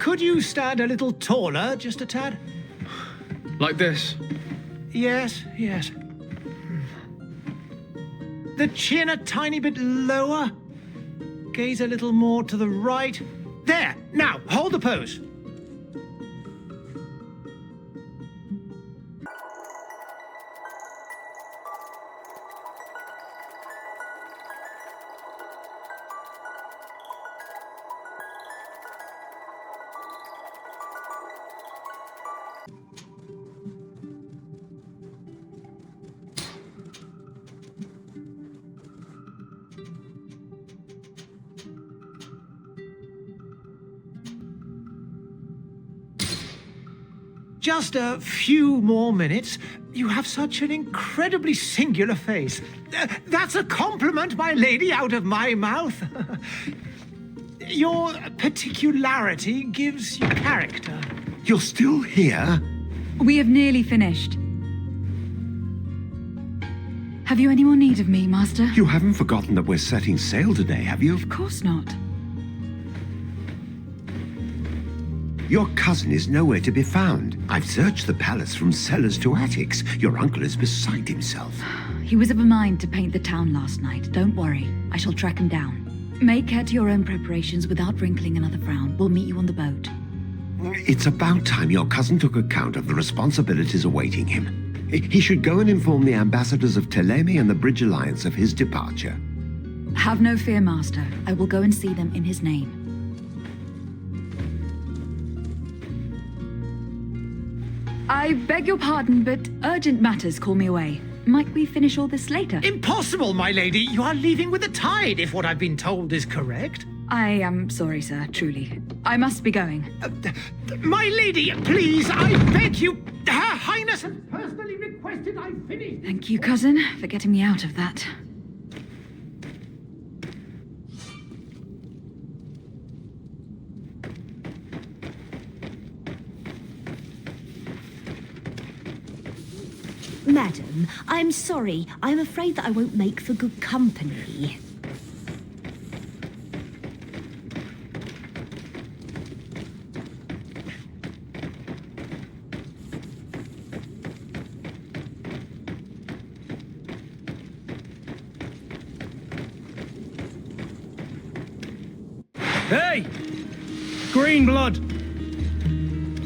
Could you stand a little taller, just a tad? Like this? Yes, yes. The chin a tiny bit lower. Gaze a little more to the right. There! Now, hold the pose. Just a few more minutes. You have such an incredibly singular face. That's a compliment, my lady, out of my mouth. Your particularity gives you character. You're still here? We have nearly finished. Have you any more need of me, Master? You haven't forgotten that we're setting sail today, have you? Of course not. Your cousin is nowhere to be found. I've searched the palace from cellars to attics. Your uncle is beside himself. He was of a mind to paint the town last night. Don't worry. I shall track him down. Make care to your own preparations without wrinkling another frown. We'll meet you on the boat. It's about time your cousin took account of the responsibilities awaiting him. He should go and inform the ambassadors of Teleme and the Bridge Alliance of his departure. Have no fear, Master. I will go and see them in his name. I beg your pardon, but urgent matters call me away. Might we finish all this later? Impossible, my lady. You are leaving with the tide, if what I've been told is correct. I am sorry, sir, truly. I must be going. My lady, please, I beg you. Her Highness has personally requested I finish. Thank you, cousin, for getting me out of that. Madam, I'm sorry. I'm afraid that I won't make for good company. Hey! Green blood!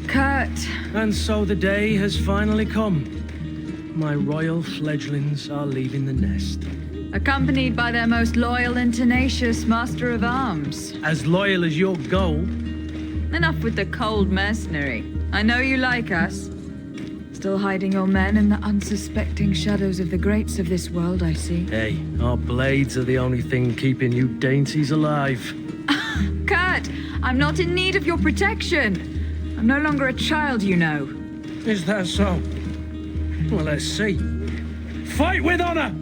Kurt! And so the day has finally come. My royal fledglings are leaving the nest. Accompanied by their most loyal and tenacious master of arms. As loyal as your gold. Enough with the cold mercenary. I know you like us. Still hiding your men in the unsuspecting shadows of the greats of this world, I see. Hey, our blades are the only thing keeping you dainties alive. Kurt, I'm not in need of your protection. I'm no longer a child, you know. Is that so? Well, let's see. Fight with honor!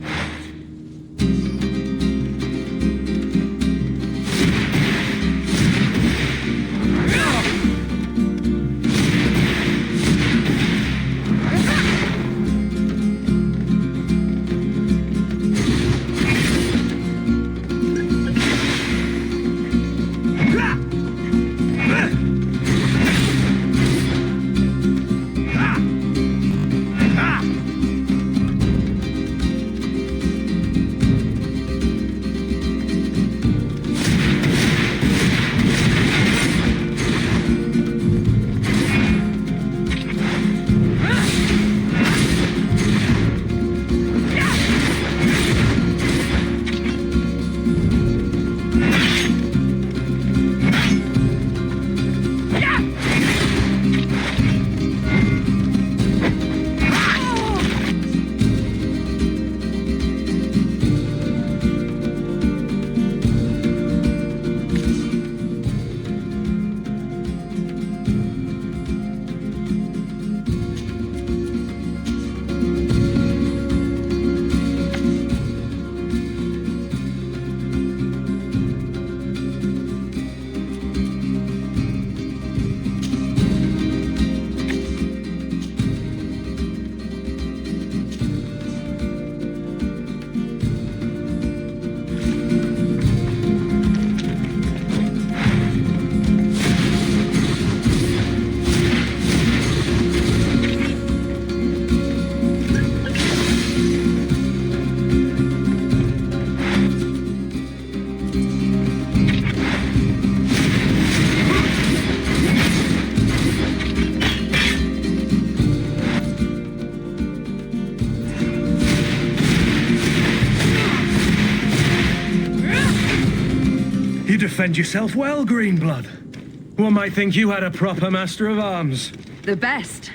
defend yourself well, Greenblood. One might think you had a proper master of arms. The best.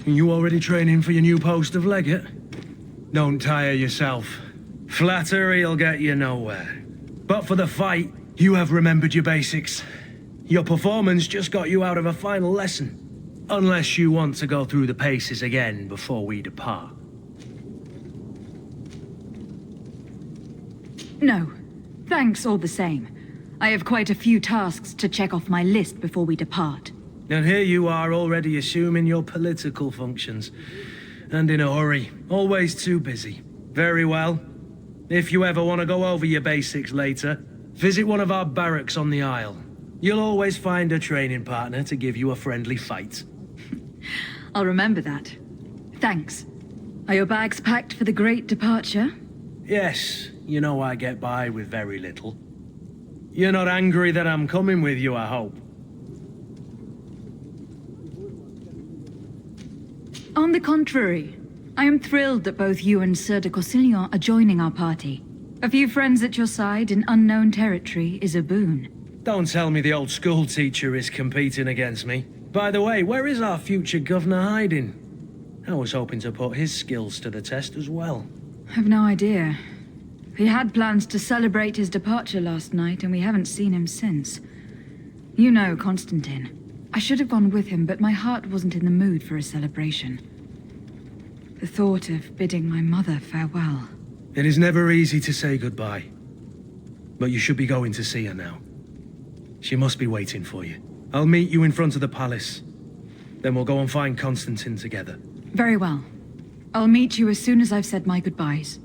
You already training for your new post of legate? Don't tire yourself. Flattery'll get you nowhere. But for the fight, you have remembered your basics. Your performance just got you out of a final lesson. Unless you want to go through the paces again before we depart. No. Thanks all the same. I have quite a few tasks to check off my list before we depart. And here you are already assuming your political functions. And in a hurry. Always too busy. Very well. If you ever want to go over your basics later, visit one of our barracks on the Isle. You'll always find a training partner to give you a friendly fight. I'll remember that. Thanks. Are your bags packed for the great departure? Yes, you know I get by with very little. You're not angry that I'm coming with you, I hope. On the contrary, I am thrilled that both you and Sir de Corsillon are joining our party. A few friends at your side in unknown territory is a boon. Don't tell me the old school teacher is competing against me. By the way, where is our future governor hiding? I was hoping to put his skills to the test as well. I've no idea. He had plans to celebrate his departure last night, and we haven't seen him since. You know Constantine. I should have gone with him, but my heart wasn't in the mood for a celebration. The thought of bidding my mother farewell. It is never easy to say goodbye. But you should be going to see her now. She must be waiting for you. I'll meet you in front of the palace. Then we'll go and find Constantine together. Very well. I'll meet you as soon as I've said my goodbyes.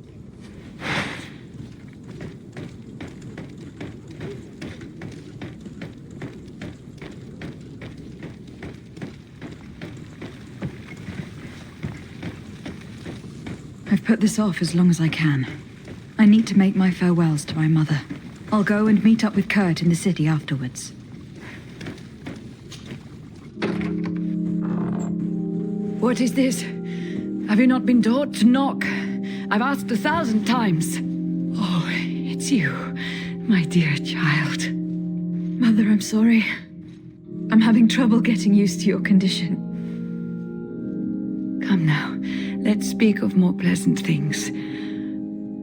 I've put this off as long as I can. I need to make my farewells to my mother. I'll go and meet up with Kurt in the city afterwards. What is this? Have you not been taught to knock? I've asked 1,000 times. Oh, it's you, my dear child. Mother, I'm sorry. I'm having trouble getting used to your condition. Come now, let's speak of more pleasant things.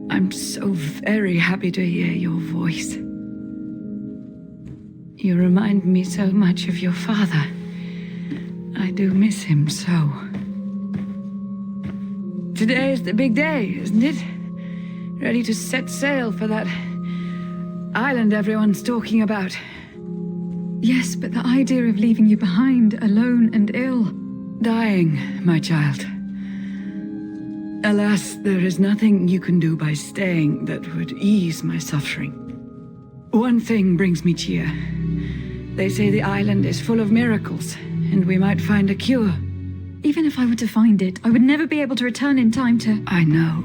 I'm so very happy to hear your voice. You remind me so much of your father. I do miss him so. Today is the big day, isn't it? Ready to set sail for that island everyone's talking about. Yes, but the idea of leaving you behind, alone and ill. Dying, my child. Alas, there is nothing you can do by staying that would ease my suffering. One thing brings me cheer. They say the island is full of miracles, and we might find a cure. Even if I were to find it, I would never be able to return in time to... I know.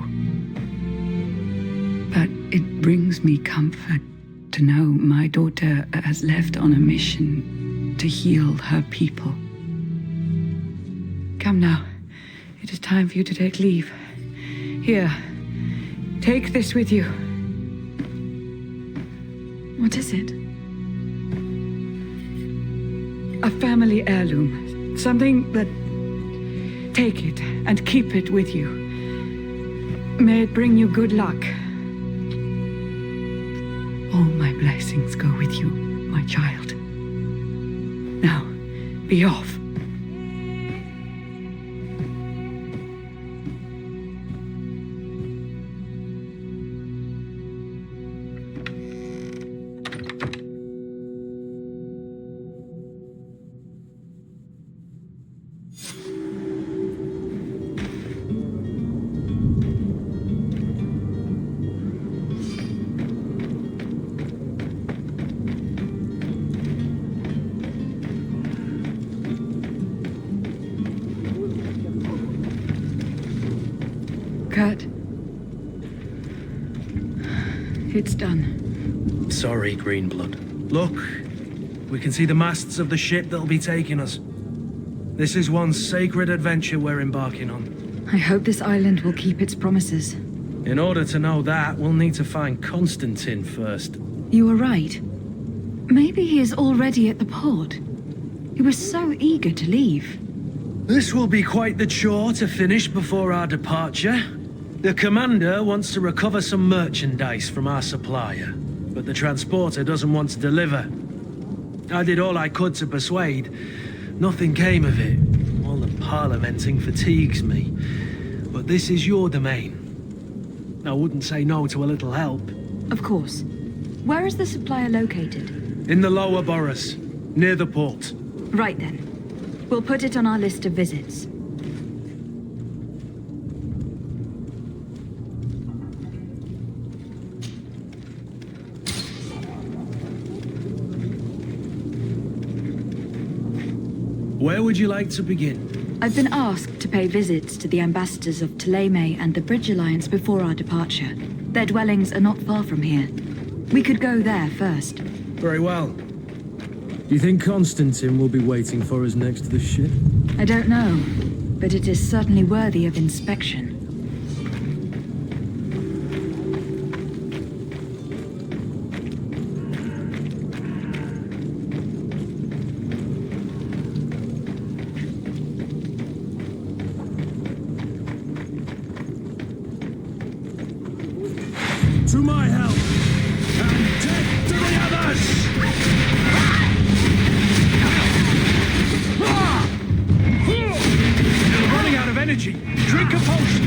But it brings me comfort to know my daughter has left on a mission to heal her people. Come now. It is time for you to take leave. Here, take this with you. What is it? A family heirloom. Something that... Take it and keep it with you. May it bring you good luck. All my blessings go with you, my child. Now, be off. Kurt. It's done. Sorry, Greenblood. Look, we can see the masts of the ship that'll be taking us. This is one sacred adventure we're embarking on. I hope this island will keep its promises. In order to know that, we'll need to find Constantine first. You were right. Maybe he is already at the port. He was so eager to leave. This will be quite the chore to finish before our departure. The commander wants to recover some merchandise from our supplier, but the transporter doesn't want to deliver. I did all I could to persuade. Nothing came of it. All the parliamenting fatigues me. But this is your domain. I wouldn't say no to a little help. Of course. Where is the supplier located? In the lower boroughs, near the port. Right then. We'll put it on our list of visits. Where would you like to begin? I've been asked to pay visits to the ambassadors of Ptolemy and the Bridge Alliance before our departure. Their dwellings are not far from here. We could go there first. Very well. Do you think Constantine will be waiting for us next to the ship? I don't know, but it is certainly worthy of inspection. To my help, and death to the others! You're running out of energy. Drink a potion.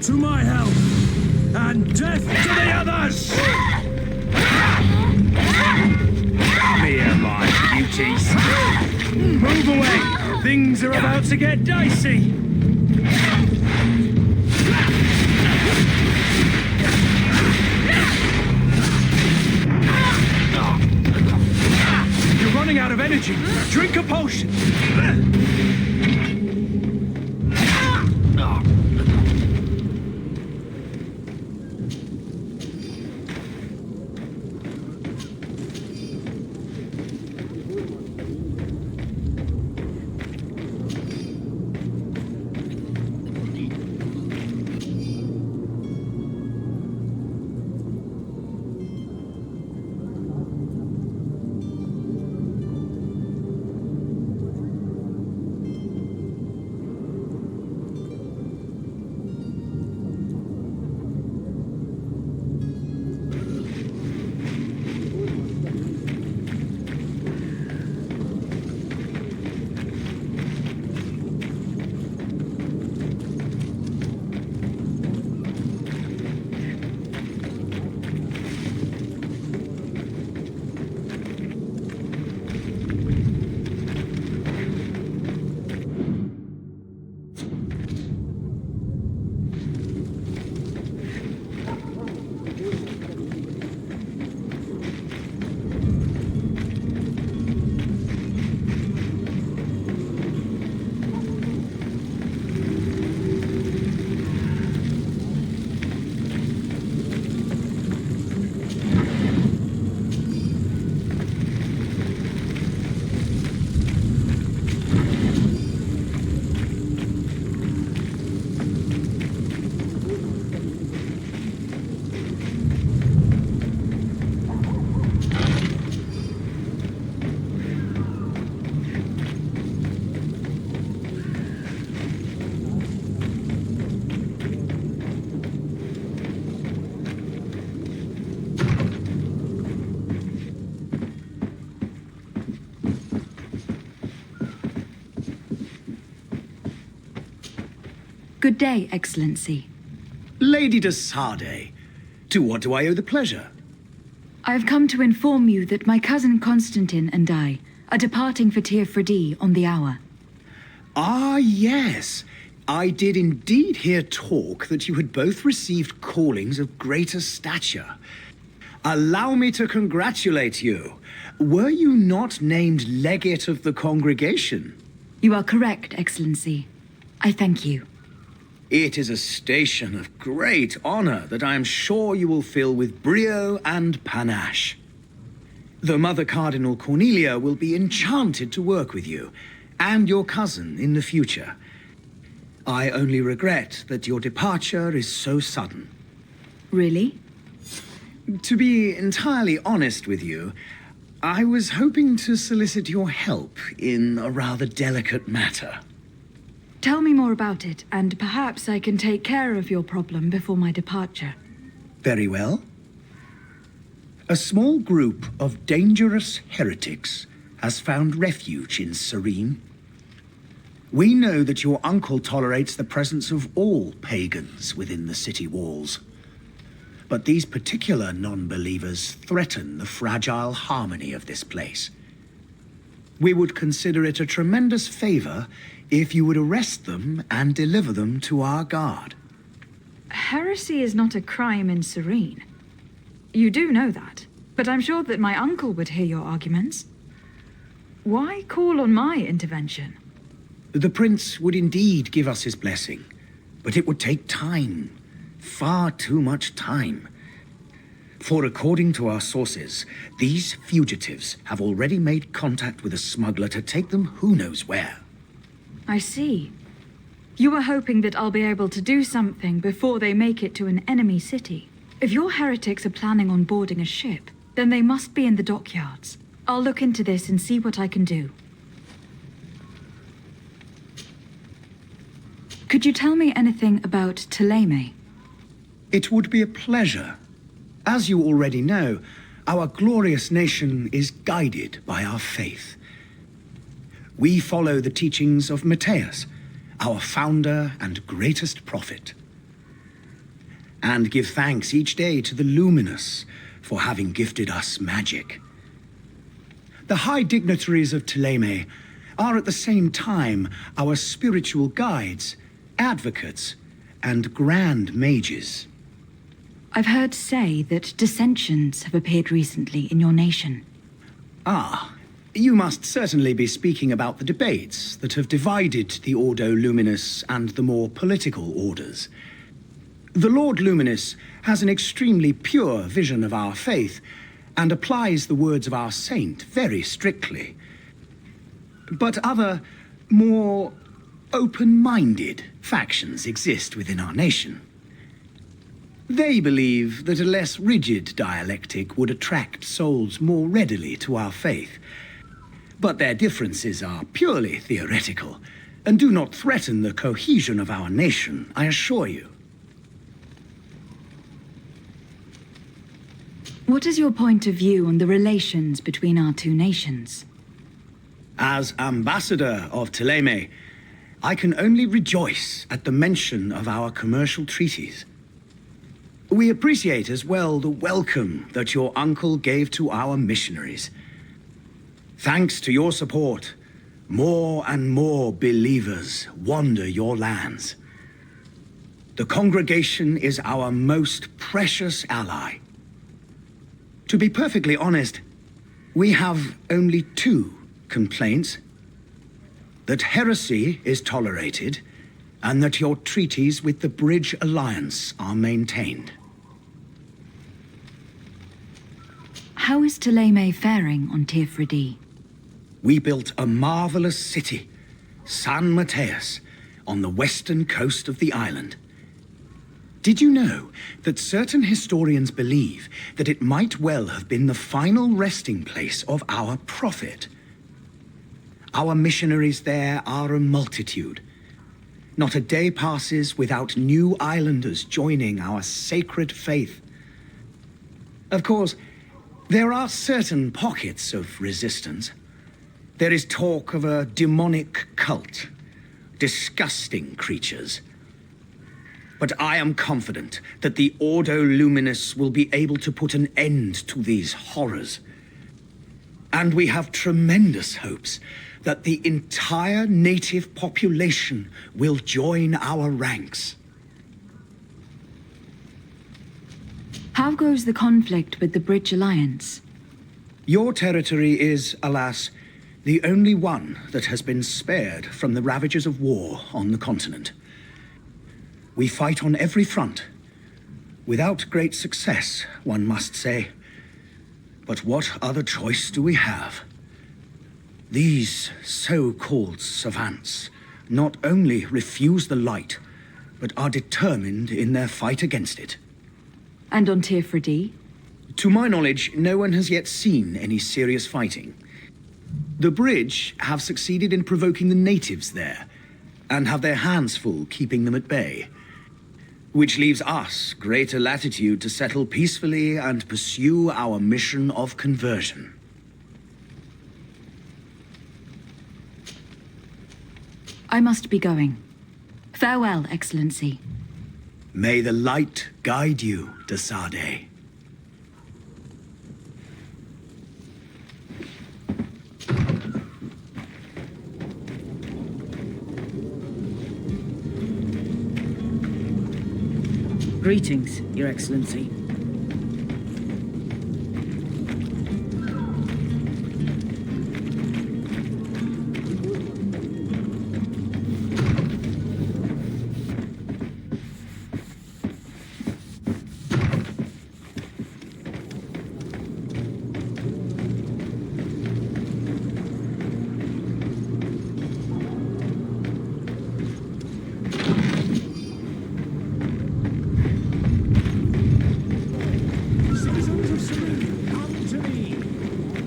To my help, and death to the others! Come here, my beauties. Move away! Things are about to get dicey! You're running out of energy. Drink a potion. Good day, Excellency. Lady de Sardet, to what do I owe the pleasure? I have come to inform you that my cousin Constantine and I are departing for Tir Freddy on the hour. Ah, yes. I did indeed hear talk that you had both received callings of greater stature. Allow me to congratulate you. Were you not named legate of the congregation? You are correct, Excellency. I thank you. It is a station of great honor that I am sure you will fill with brio and panache. The Mother Cardinal Cornelia will be enchanted to work with you, and your cousin in the future. I only regret that your departure is so sudden. Really? To be entirely honest with you, I was hoping to solicit your help in a rather delicate matter. Tell me more about it, and perhaps I can take care of your problem before my departure. Very well. A small group of dangerous heretics has found refuge in Serene. We know that your uncle tolerates the presence of all pagans within the city walls. But these particular non-believers threaten the fragile harmony of this place. We would consider it a tremendous favor if you would arrest them and deliver them to our guard. Heresy is not a crime in Serene. You do know that, but I'm sure that my uncle would hear your arguments. Why call on my intervention? The prince would indeed give us his blessing, but it would take time. Far too much time. For according to our sources, these fugitives have already made contact with a smuggler to take them who knows where. I see. You were hoping that I'll be able to do something before they make it to an enemy city. If your heretics are planning on boarding a ship, then they must be in the dockyards. I'll look into this and see what I can do. Could you tell me anything about Thélème? It would be a pleasure. As you already know, our glorious nation is guided by our faith. We follow the teachings of Matthias, our founder and greatest prophet, and give thanks each day to the Luminous for having gifted us magic. The high dignitaries of Thélème are at the same time our spiritual guides, advocates, and grand mages. I've heard say that dissensions have appeared recently in your nation. Ah, you must certainly be speaking about the debates that have divided the Ordo Luminis and the more political orders. The Lord Luminous has an extremely pure vision of our faith and applies the words of our saint very strictly. But other, more open-minded factions exist within our nation. They believe that a less rigid dialectic would attract souls more readily to our faith. But their differences are purely theoretical and do not threaten the cohesion of our nation, I assure you. What is your point of view on the relations between our two nations? As ambassador of Thélème, I can only rejoice at the mention of our commercial treaties. We appreciate as well the welcome that your uncle gave to our missionaries. Thanks to your support, more and more believers wander your lands. The congregation is our most precious ally. To be perfectly honest, we have only two complaints: that heresy is tolerated, and that your treaties with the Bridge Alliance are maintained. How is Thélème faring on Tir Freddy? We built a marvelous city, San Matthias, on the western coast of the island. Did you know that certain historians believe that it might well have been the final resting place of our prophet? Our missionaries there are a multitude. Not a day passes without new islanders joining our sacred faith. Of course, there are certain pockets of resistance. There is talk of a demonic cult, disgusting creatures. But I am confident that the Ordo Luminis will be able to put an end to these horrors. And we have tremendous hopes that the entire native population will join our ranks. How goes the conflict with the Bridge Alliance? Your territory is, alas, the only one that has been spared from the ravages of war on the continent. We fight on every front, without great success, one must say. But what other choice do we have? These so-called savants not only refuse the light, but are determined in their fight against it. And on Tirfredi? To my knowledge, no one has yet seen any serious fighting. The Bridge have succeeded in provoking the natives there, and have their hands full keeping them at bay. Which leaves us greater latitude to settle peacefully and pursue our mission of conversion. I must be going. Farewell, Excellency. May the light guide you, de Sade. Greetings, Your Excellency.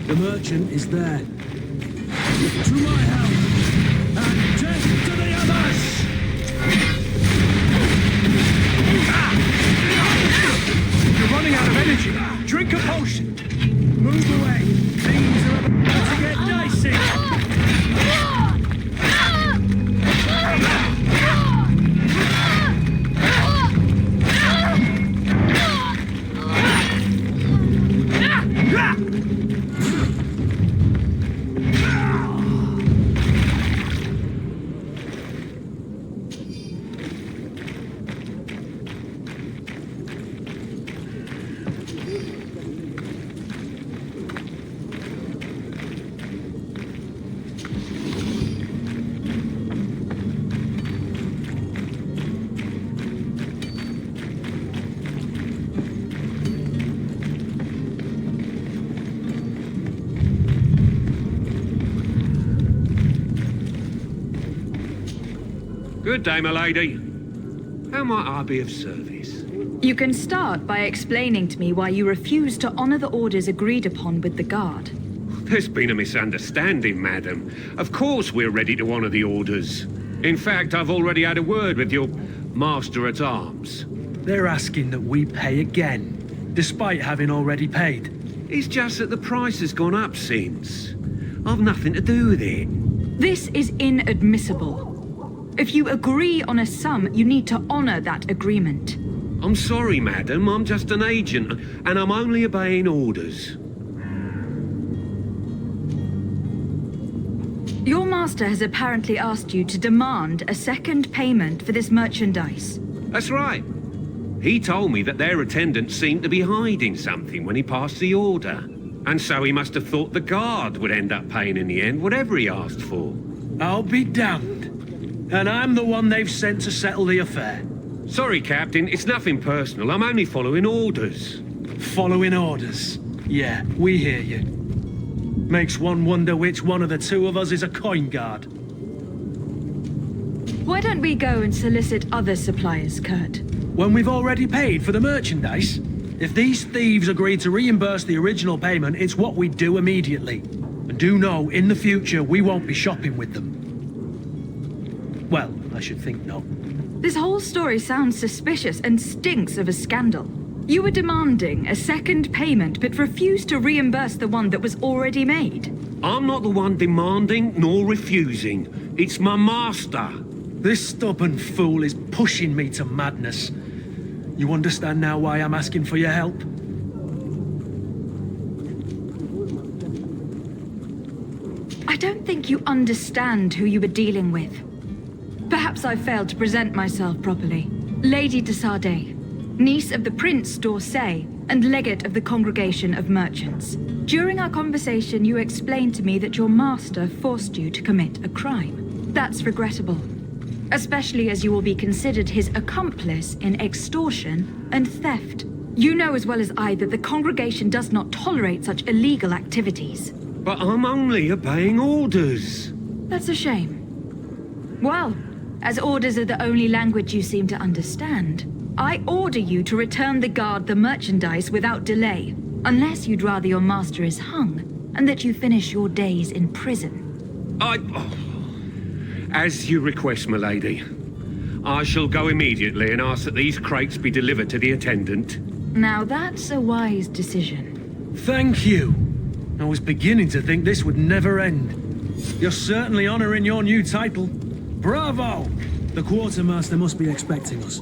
The merchant is there. To my help! And death to the others! You're running out of energy. Drink a potion. Move away! Things are about to get dicey! Good day, my lady. How might I be of service? You can start by explaining to me why you refuse to honor the orders agreed upon with the guard. There's been a misunderstanding, madam. Of course we're ready to honor the orders. In fact, I've already had a word with your master-at-arms. They're asking that we pay again, despite having already paid. It's just that the price has gone up since. I've nothing to do with it. This is inadmissible. If you agree on a sum, you need to honor that agreement. I'm sorry, madam. I'm just an agent, and I'm only obeying orders. Your master has apparently asked you to demand a second payment for this merchandise. That's right. He told me that their attendants seemed to be hiding something when he passed the order. And so he must have thought the guard would end up paying in the end, whatever he asked for. I'll be damned. And I'm the one they've sent to settle the affair. Sorry, Captain. It's nothing personal. I'm only following orders. Following orders? Yeah, we hear you. Makes one wonder which one of the two of us is a coin guard. Why don't we go and solicit other suppliers, Kurt? When we've already paid for the merchandise? If these thieves agree to reimburse the original payment, it's what we do immediately. And do know, in the future, we won't be shopping with them. Well, I should think not. This whole story sounds suspicious and stinks of a scandal. You were demanding a second payment, but refused to reimburse the one that was already made. I'm not the one demanding nor refusing. It's my master. This stubborn fool is pushing me to madness. You understand now why I'm asking for your help? I don't think you understand who you were dealing with. Perhaps I failed to present myself properly. Lady de Sardet, niece of the Prince d'Orsay and legate of the Congregation of Merchants. During our conversation, you explained to me that your master forced you to commit a crime. That's regrettable, especially as you will be considered his accomplice in extortion and theft. You know as well as I that the Congregation does not tolerate such illegal activities. But I'm only obeying orders. That's a shame. Well, as orders are the only language you seem to understand, I order you to return the guard the merchandise without delay, unless you'd rather your master is hung, and that you finish your days in prison. As you request, my lady. I shall go immediately and ask that these crates be delivered to the attendant. Now that's a wise decision. Thank you. I was beginning to think this would never end. You're certainly honoring your new title. Bravo! The quartermaster must be expecting us.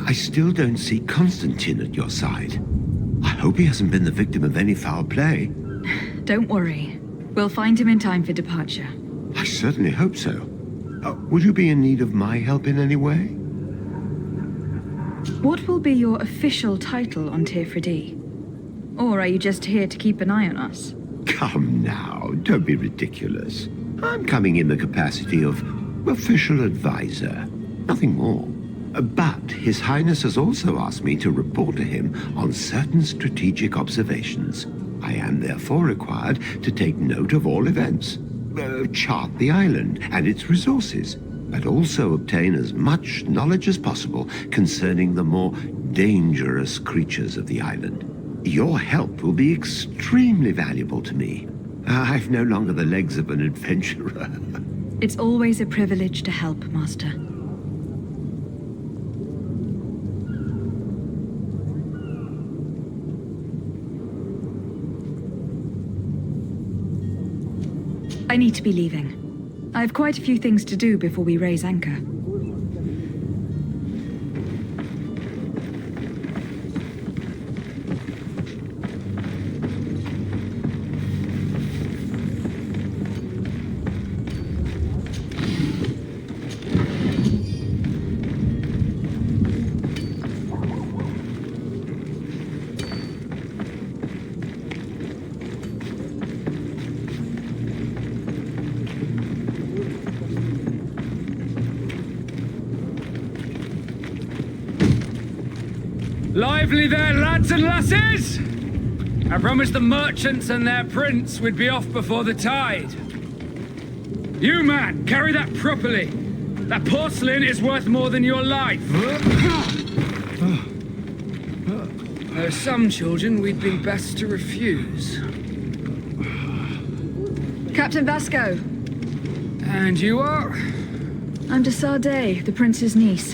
I still don't see Constantine at your side. I hope he hasn't been the victim of any foul play. Don't worry. We'll find him in time for departure. I certainly hope so. Would you be in need of my help in any way? What will be your official title on Tifredi? Or are you just here to keep an eye on us? Come now, don't be ridiculous. I'm coming in the capacity of official advisor, nothing more. But His Highness has also asked me to report to him on certain strategic observations. I am therefore required to take note of all events, chart the island and its resources, but also obtain as much knowledge as possible concerning the more dangerous creatures of the island. Your help will be extremely valuable to me. I've no longer the legs of an adventurer. It's always a privilege to help, Master. I need to be leaving. I have quite a few things to do before we raise anchor. Lively there, lads and lasses! I promised the merchants and their prince we'd be off before the tide. You, man, carry that properly. That porcelain is worth more than your life. There are some children we'd be best to refuse. Captain Vasco. And you are? I'm de Sardet, the prince's niece.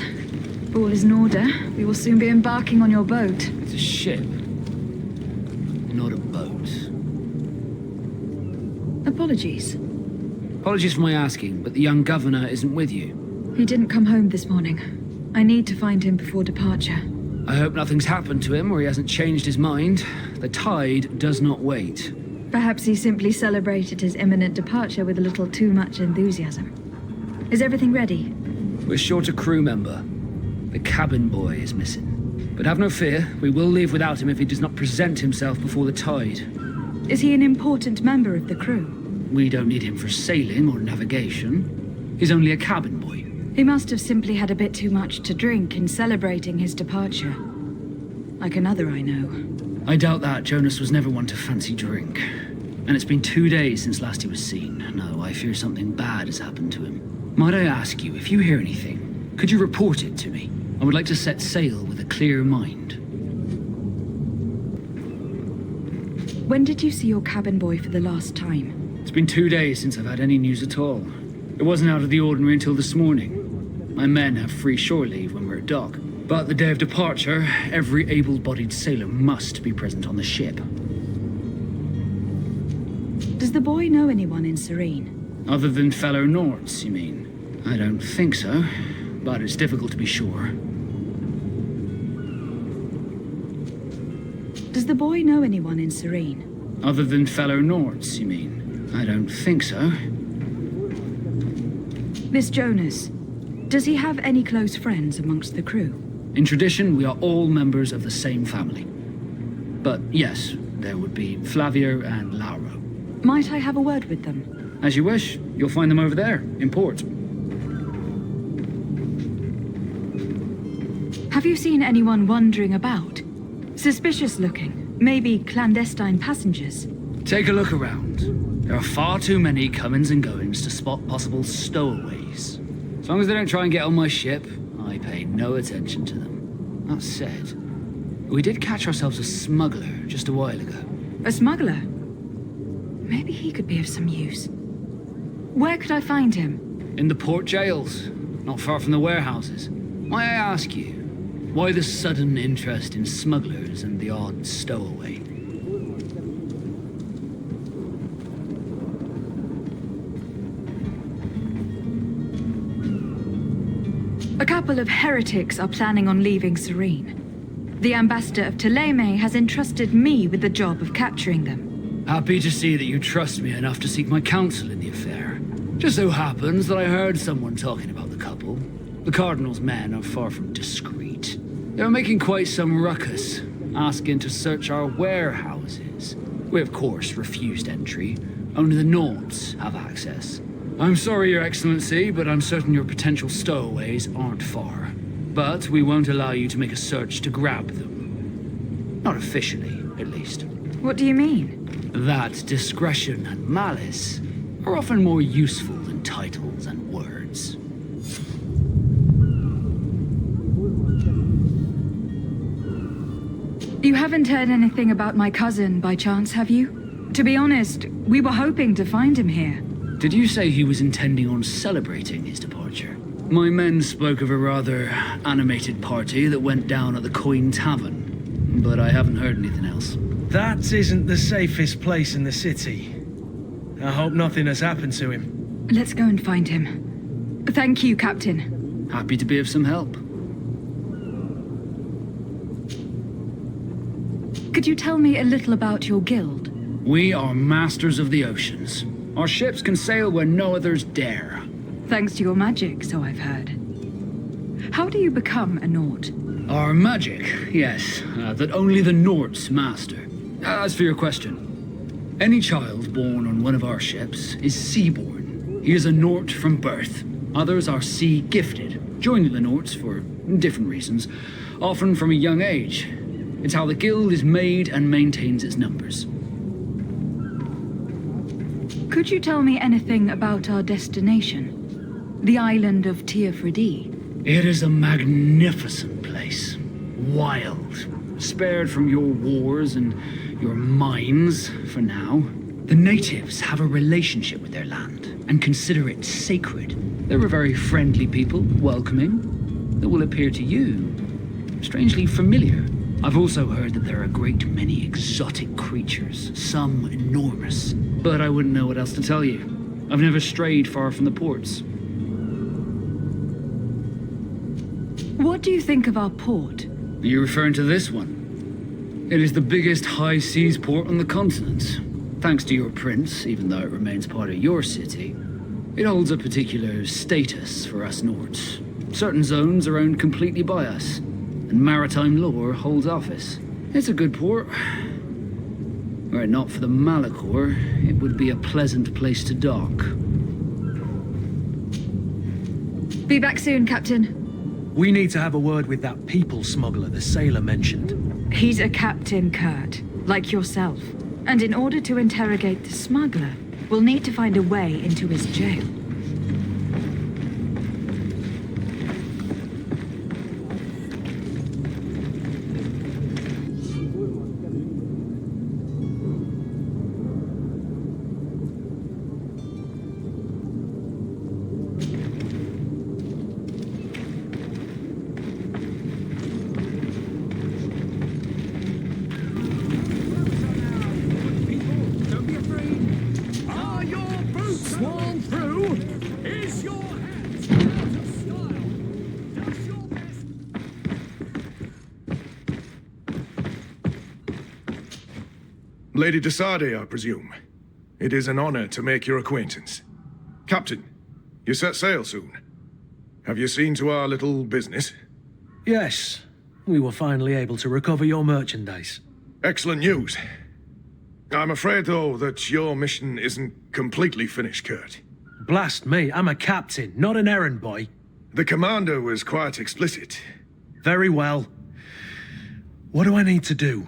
If all is in order, we will soon be embarking on your boat. It's a ship, not a boat. Apologies. Apologies for my asking, but the young governor isn't with you. He didn't come home this morning. I need to find him before departure. I hope nothing's happened to him or he hasn't changed his mind. The tide does not wait. Perhaps he simply celebrated his imminent departure with a little too much enthusiasm. Is everything ready? We're short a crew member. The cabin boy is missing. But have no fear, we will leave without him if he does not present himself before the tide. Is he an important member of the crew? We don't need him for sailing or navigation. He's only a cabin boy. He must have simply had a bit too much to drink in celebrating his departure. Like another I know. I doubt that. Jonas was never one to fancy drink. And it's been 2 days since last he was seen. No, I fear something bad has happened to him. Might I ask you, if you hear anything, could you report it to me? I would like to set sail with a clear mind. When did you see your cabin boy for the last time? It's been 2 days since I've had any news at all. It wasn't out of the ordinary until this morning. My men have free shore leave when we're at dock. But the day of departure, every able-bodied sailor must be present on the ship. Does the boy know anyone in Serene? Other than fellow Nords, you mean? I don't think so, but it's difficult to be sure. Does the boy know anyone in Serene? Other than fellow Nords, you mean? I don't think so. Miss Jonas, does he have any close friends amongst the crew? In tradition, we are all members of the same family. But yes, there would be Flavio and Lauro. Might I have a word with them? As you wish. You'll find them over there, in port. Have you seen anyone wandering about? Suspicious looking. Maybe clandestine passengers. Take a look around. There are far too many comings and goings to spot possible stowaways. As long as they don't try and get on my ship, I pay no attention to them. That said, we did catch ourselves a smuggler just a while ago. A smuggler? Maybe he could be of some use. Where could I find him? In the port jails, not far from the warehouses. May I ask you, why the sudden interest in smugglers and the odd stowaway? A couple of heretics are planning on leaving Serene. The ambassador of Ptolemy has entrusted me with the job of capturing them. Happy to see that you trust me enough to seek my counsel in the affair. Just so happens that I heard someone talking about the couple. The Cardinal's men are far from discreet. They were making quite some ruckus, asking to search our warehouses. We, of course, refused entry. Only the Nords have access. I'm sorry, Your Excellency, but I'm certain your potential stowaways aren't far. But we won't allow you to make a search to grab them. Not officially, at least. What do you mean? That discretion and malice are often more useful than titles and words. You haven't heard anything about my cousin by chance, have you? To be honest, we were hoping to find him here. Did you say he was intending on celebrating his departure? My men spoke of a rather animated party that went down at the Coin Tavern, but I haven't heard anything else. That isn't the safest place in the city. I hope nothing has happened to him. Let's go and find him. Thank you, Captain. Happy to be of some help. Could you tell me a little about your guild? We are masters of the oceans. Our ships can sail where no others dare. Thanks to your magic, so I've heard. How do you become a Nord? Our magic, yes, that only the Nords master. As for your question, any child born on one of our ships is sea-born. He is a Nord from birth. Others are sea-gifted, joining the Nords for different reasons, often from a young age. It's how the guild is made and maintains its numbers. Could you tell me anything about our destination? The island of Teofridi? It is a magnificent place. Wild. Spared from your wars and your mines, for now. The natives have a relationship with their land and consider it sacred. They're a very friendly people, welcoming, that will appear to you strangely familiar. I've also heard that there are a great many exotic creatures, some enormous, but I wouldn't know what else to tell you. I've never strayed far from the ports. What do you think of our port? Are you referring to this one? It is the biggest high seas port on the continent. Thanks to your prince, even though it remains part of your city, it holds a particular status for us Nords. Certain zones are owned completely by us, and maritime law holds office. It's a good port. Were it not for the Malachor, it would be a pleasant place to dock. Be back soon, Captain. We need to have a word with that people smuggler the sailor mentioned. He's a Captain Kurt, like yourself. And in order to interrogate the smuggler, we'll need to find a way into his jail. Lady de Sardet, I presume. It is an honor to make your acquaintance. Captain, you set sail soon. Have you seen to our little business? Yes, we were finally able to recover your merchandise. Excellent news. I'm afraid, though, that your mission isn't completely finished, Kurt. Blast me, I'm a captain, not an errand boy. The commander was quite explicit. Very well. What do I need to do?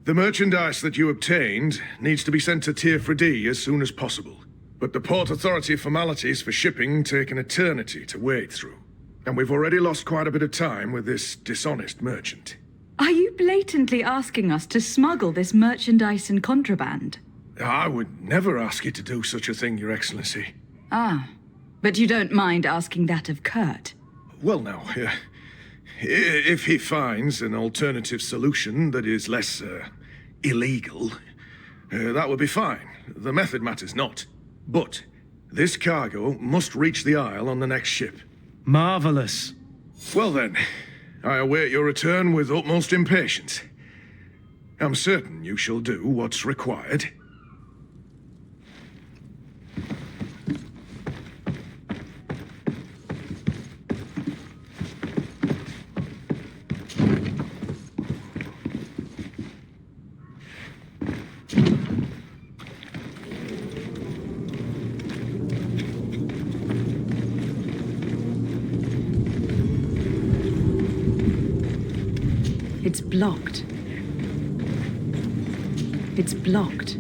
The merchandise that you obtained needs to be sent to Tier 4D as soon as possible. But the Port Authority formalities for shipping take an eternity to wade through. And we've already lost quite a bit of time with this dishonest merchant. Are you blatantly asking us to smuggle this merchandise and contraband? I would never ask you to do such a thing, Your Excellency. Ah, but you don't mind asking that of Kurt? Well, now, if he finds an alternative solution that is less, illegal, that would be fine. The method matters not. But this cargo must reach the Isle on the next ship. Marvelous. Well then, I await your return with utmost impatience. I'm certain you shall do what's required. It's blocked. It's blocked.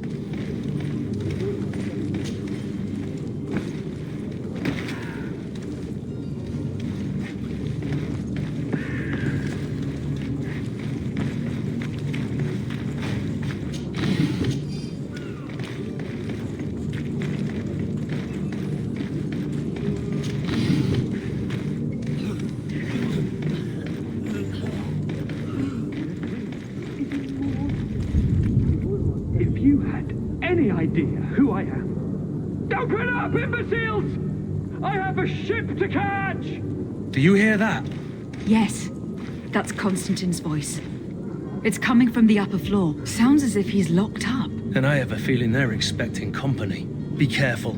Who I am. Open up, imbeciles! I have a ship to catch! Do you hear that? Yes, that's Constantine's voice. It's coming from the upper floor. Sounds as if he's locked up. And I have a feeling they're expecting company. Be careful.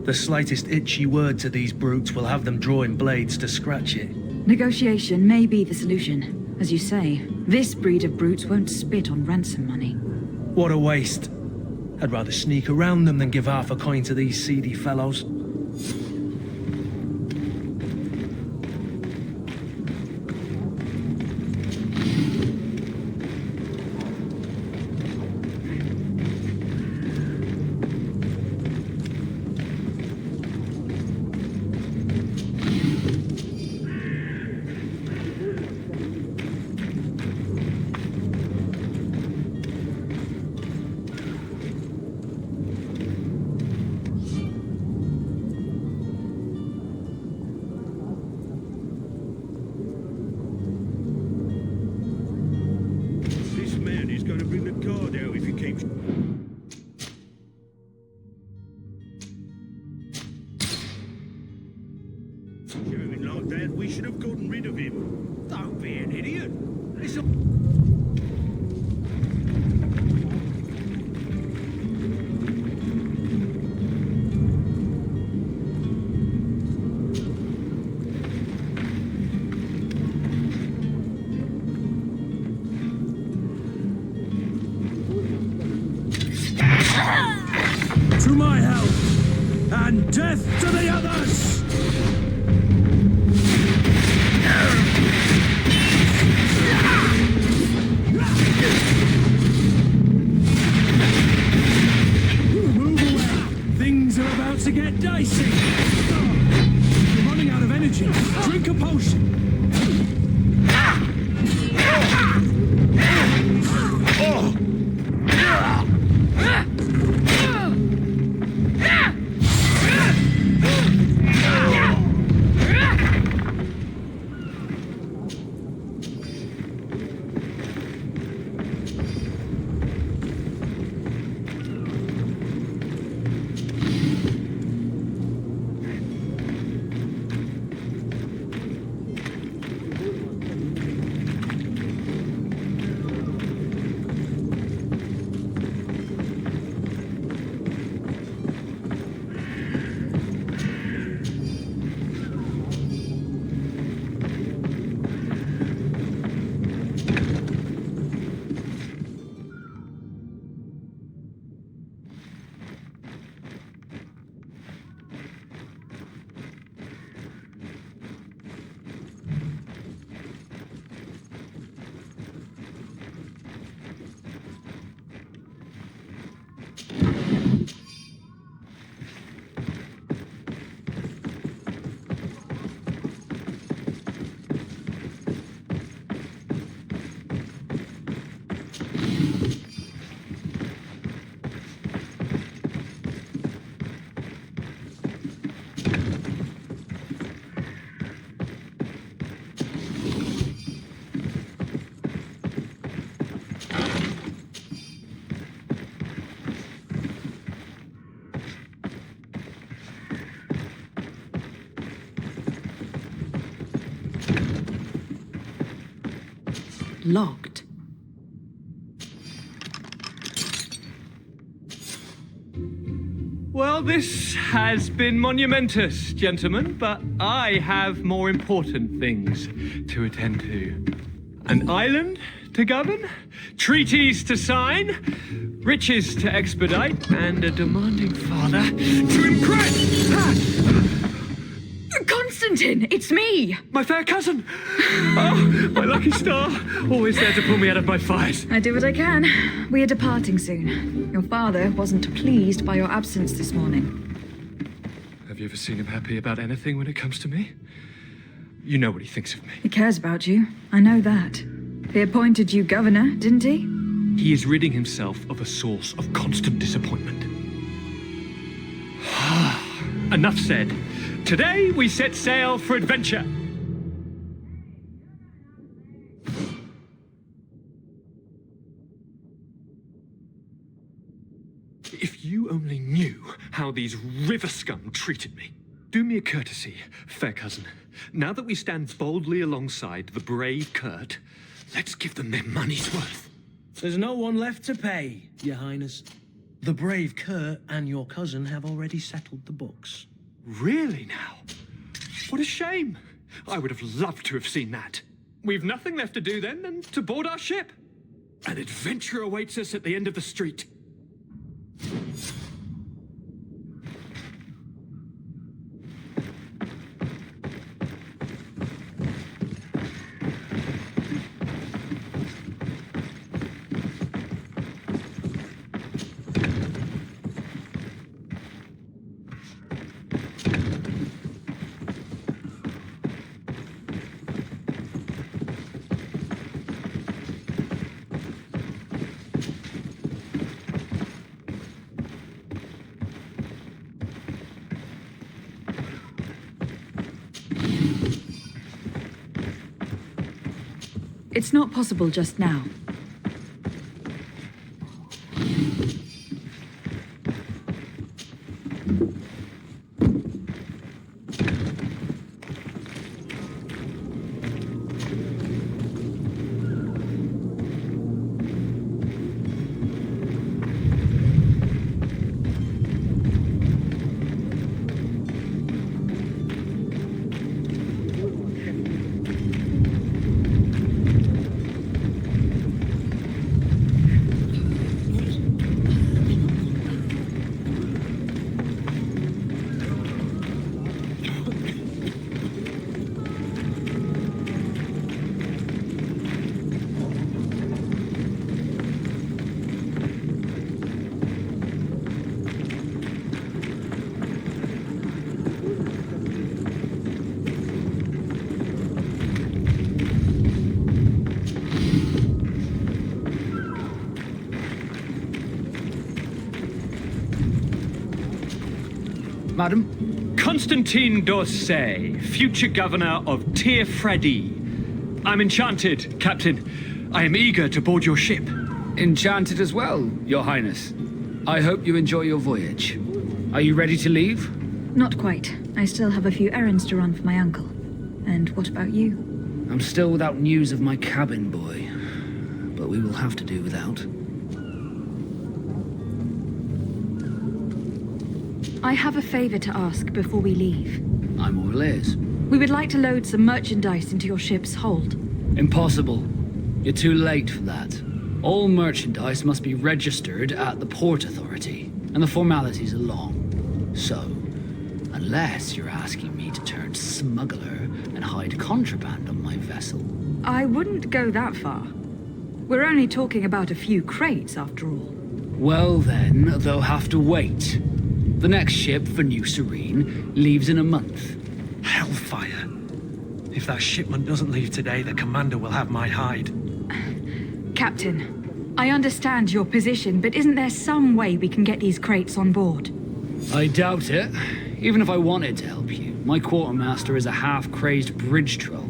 The slightest itchy word to these brutes will have them drawing blades to scratch it. Negotiation may be the solution. As you say, this breed of brutes won't spit on ransom money. What a waste. I'd rather sneak around them than give half a coin to these seedy fellows. We should have gotten rid of him. Don't be an idiot. to my help, and death to the others! Move away! Things are about to get dicey! You're running out of energy. Drink a potion! Locked. Well, this has been monumentous, gentlemen, but I have more important things to attend to. An island to govern, treaties to sign, riches to expedite, and a demanding father to impress! Constantine, it's me! My fair cousin! Oh, my lucky star! Always there to pull me out of my fight. I do what I can. We are departing soon. Your father wasn't pleased by your absence this morning. Have you ever seen him happy about anything when it comes to me? You know what he thinks of me. He cares about you. I know that. He appointed you governor, didn't he? He is ridding himself of a source of constant disappointment. Enough said. Today we set sail for adventure. If you only knew how these river scum treated me. Do me a courtesy, fair cousin. Now that we stand boldly alongside the brave Kurt, let's give them their money's worth. There's no one left to pay, Your Highness. The brave Kurt and your cousin have already settled the books. Really now? What a shame. I would have loved to have seen that. We've nothing left to do then than to board our ship. An adventure awaits us at the end of the street. It's not possible just now. Madam? Constantine d'Orsay, future governor of Tirfredi. I'm enchanted, Captain. I am eager to board your ship. Enchanted as well, Your Highness. I hope you enjoy your voyage. Are you ready to leave? Not quite. I still have a few errands to run for my uncle. And what about you? I'm still without news of my cabin boy, but we will have to do without. I have a favor to ask before we leave. I'm all ears. We would like to load some merchandise into your ship's hold. Impossible. You're too late for that. All merchandise must be registered at the Port Authority, and the formalities are long. So, unless you're asking me to turn smuggler and hide contraband on my vessel. I wouldn't go that far. We're only talking about a few crates, after all. Well then, they'll have to wait. The next ship for New Serene leaves in a month. Hellfire. If that shipment doesn't leave today, the commander will have my hide. Captain, I understand your position, but isn't there some way we can get these crates on board? I doubt it. Even if I wanted to help you, my quartermaster is a half-crazed bridge troll.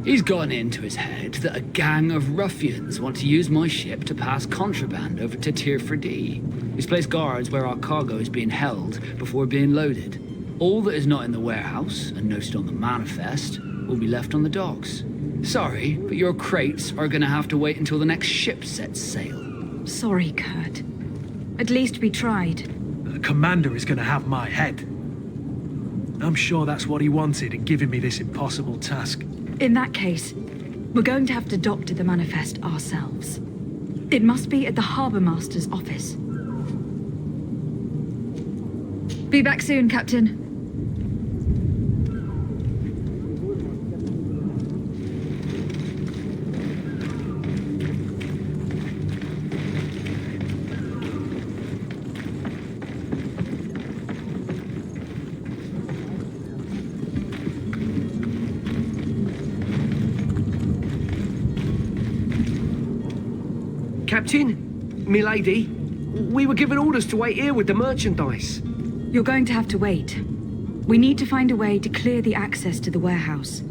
He's gotten into his head that a gang of ruffians want to use my ship to pass contraband over to Tirfredi. He's placed guards where our cargo is being held before being loaded. All that is not in the warehouse, and noted on the manifest, will be left on the docks. Sorry, but your crates are gonna have to wait until the next ship sets sail. Sorry, Kurt. At least we tried. The commander is gonna have my head. I'm sure that's what he wanted in giving me this impossible task. In that case, we're going to have to doctor the manifest ourselves. It must be at the Harbour Master's office. Be back soon, Captain. Captain, milady, we were given orders to wait here with the merchandise. You're going to have to wait. We need to find a way to clear the access to the warehouse.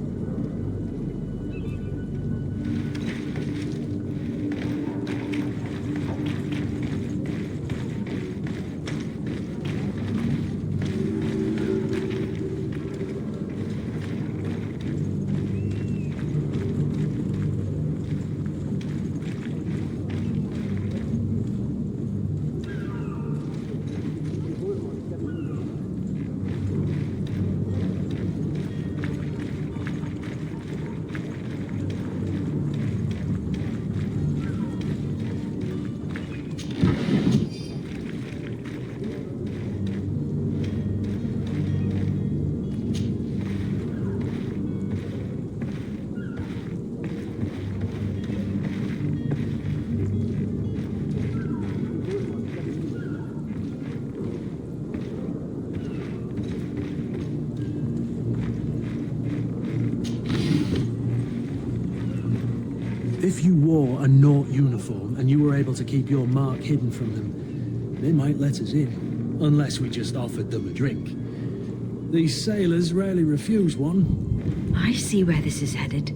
If you wore a Naut uniform and you were able to keep your mark hidden from them, they might let us in, unless we just offered them a drink. These sailors rarely refuse one. I see where this is headed.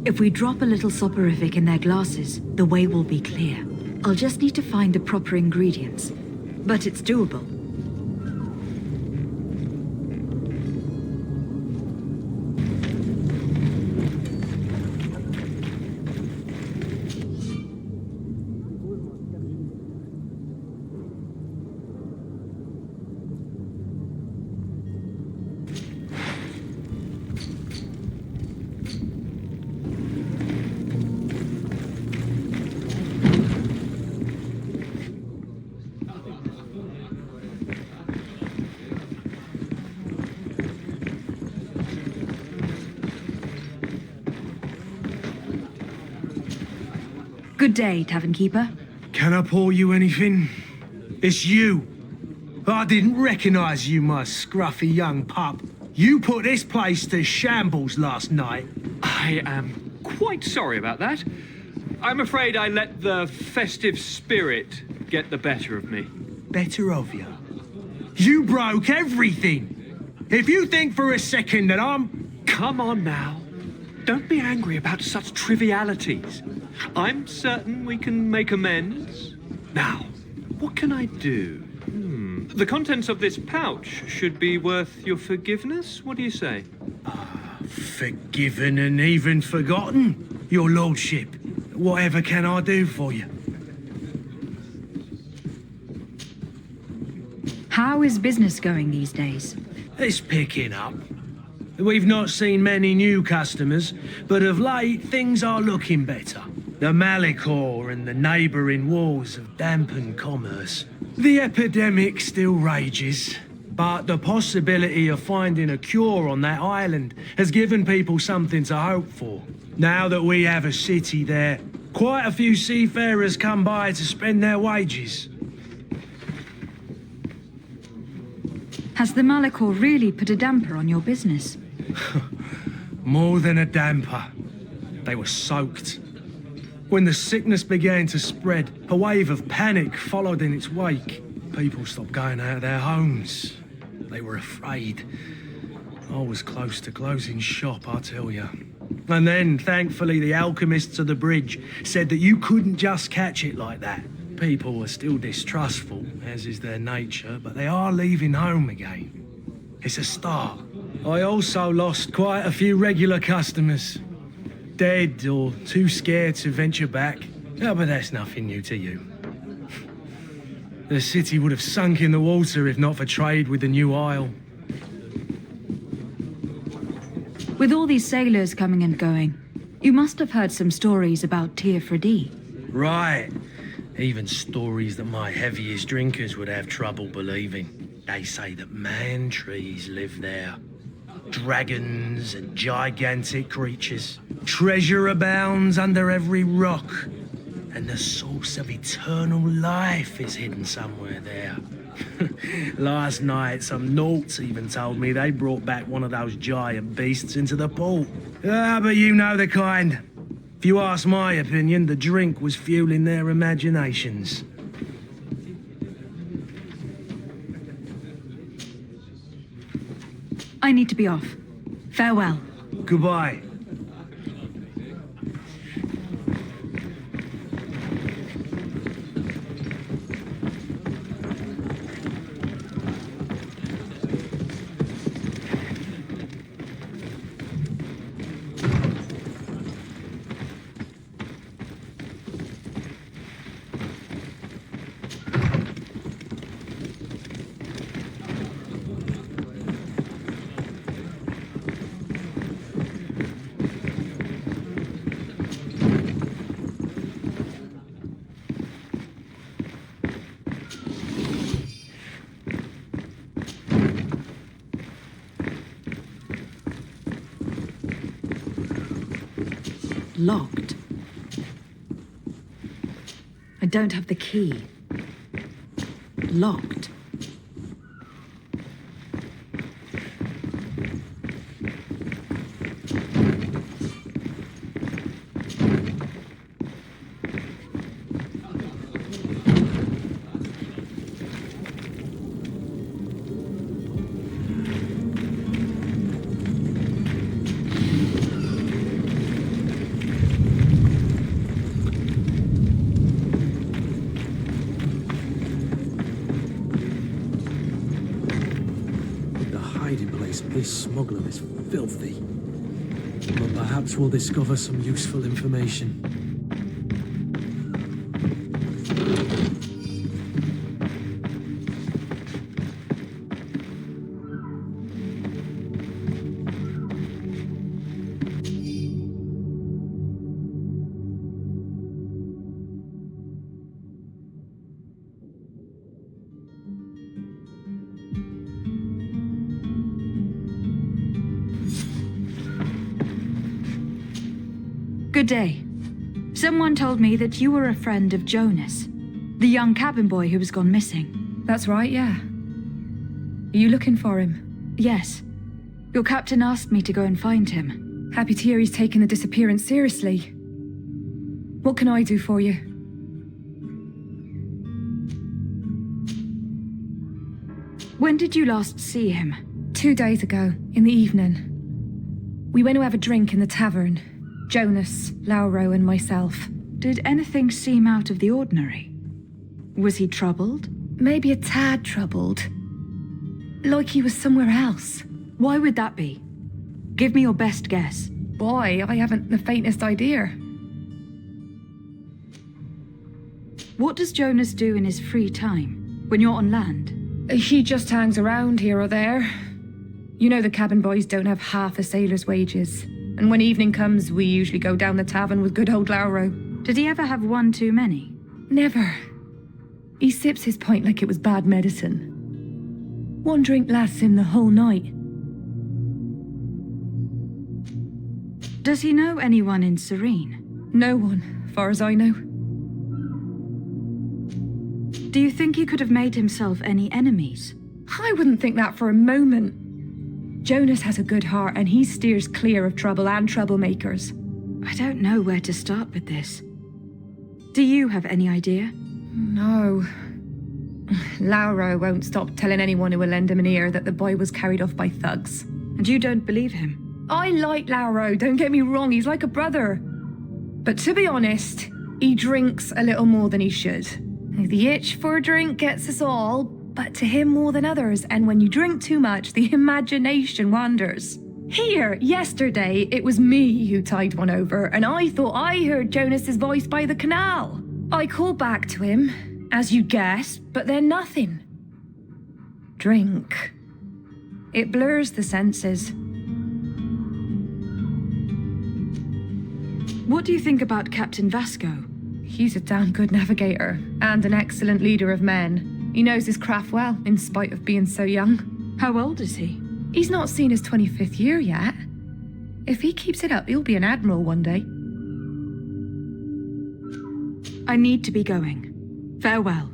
If we drop a little soporific in their glasses, the way will be clear. I'll just need to find the proper ingredients. But it's doable. Good day, Tavern Keeper. Can I pour you anything? It's you. I didn't recognize you, my scruffy young pup. You put this place to shambles last night. I am quite sorry about that. I'm afraid I let the festive spirit get the better of me. Better of you. You broke everything. If you think for a second that I'm... Come on now. Don't be angry about such trivialities. I'm certain we can make amends. Now, what can I do? The contents of this pouch should be worth your forgiveness. What do you say? Forgiven and even forgotten, your lordship. Whatever can I do for you? How is business going these days? It's picking up. We've not seen many new customers, but of late things are looking better. The Malicor and the neighbouring wars have dampened commerce. The epidemic still rages, but the possibility of finding a cure on that island has given people something to hope for. Now that we have a city there, quite a few seafarers come by to spend their wages. Has the Malicor really put a damper on your business? More than a damper. They were soaked. When the sickness began to spread, a wave of panic followed in its wake. People stopped going out of their homes. They were afraid. I was close to closing shop, I tell you. And then, thankfully, the alchemists of the bridge said that you couldn't just catch it like that. People were still distrustful, as is their nature, but they are leaving home again. It's a start. I also lost quite a few regular customers. Dead or too scared to venture back. Oh, but that's nothing new to you. The city would have sunk in the water if not for trade with the new isle. With all these sailors coming and going, you must have heard some stories about Teofredi. Right. Even stories that my heaviest drinkers would have trouble believing. They say that man-trees live there. Dragons and gigantic creatures. Treasure abounds under every rock. And the source of eternal life is hidden somewhere there. Last night, some Nauts even told me they brought back one of those giant beasts into the port. Ah, but you know the kind. If you ask my opinion, the drink was fueling their imaginations. I need to be off. Farewell. Goodbye. Locked. I don't have the key. Locked. This smuggler is filthy. But perhaps we'll discover some useful information. Good day. Someone told me that you were a friend of Jonas, the young cabin boy who was gone missing. That's right, yeah. Are you looking for him? Yes. Your captain asked me to go and find him. Happy to hear he's taken the disappearance seriously. What can I do for you? When did you last see him? 2 days ago, in the evening. We went to have a drink in the tavern. Jonas, Lauro, and myself. Did anything seem out of the ordinary? Was he troubled? Maybe a tad troubled. Like he was somewhere else. Why would that be? Give me your best guess. Boy, I haven't the faintest idea. What does Jonas do in his free time, when you're on land? He just hangs around here or there. You know the cabin boys don't have half a sailor's wages. And when evening comes, we usually go down the tavern with good old Lauro. Did he ever have one too many? Never. He sips his pint like it was bad medicine. One drink lasts him the whole night. Does he know anyone in Serene? No one, far as I know. Do you think he could have made himself any enemies? I wouldn't think that for a moment. Jonas has a good heart and he steers clear of trouble and troublemakers. I don't know where to start with this. Do you have any idea? No. Lauro won't stop telling anyone who will lend him an ear that the boy was carried off by thugs. And you don't believe him? I like Lauro, don't get me wrong, he's like a brother. But to be honest, he drinks a little more than he should. The itch for a drink gets us all, but to him more than others, and when you drink too much, the imagination wanders. Here, yesterday, it was me who tied one over, and I thought I heard Jonas's voice by the canal. I called back to him, as you guessed, but then nothing. Drink. It blurs the senses. What do you think about Captain Vasco? He's a damn good navigator, and an excellent leader of men. He knows his craft well, in spite of being so young. How old is he? He's not seen his 25th year yet. If he keeps it up, he'll be an admiral one day. I need to be going. Farewell.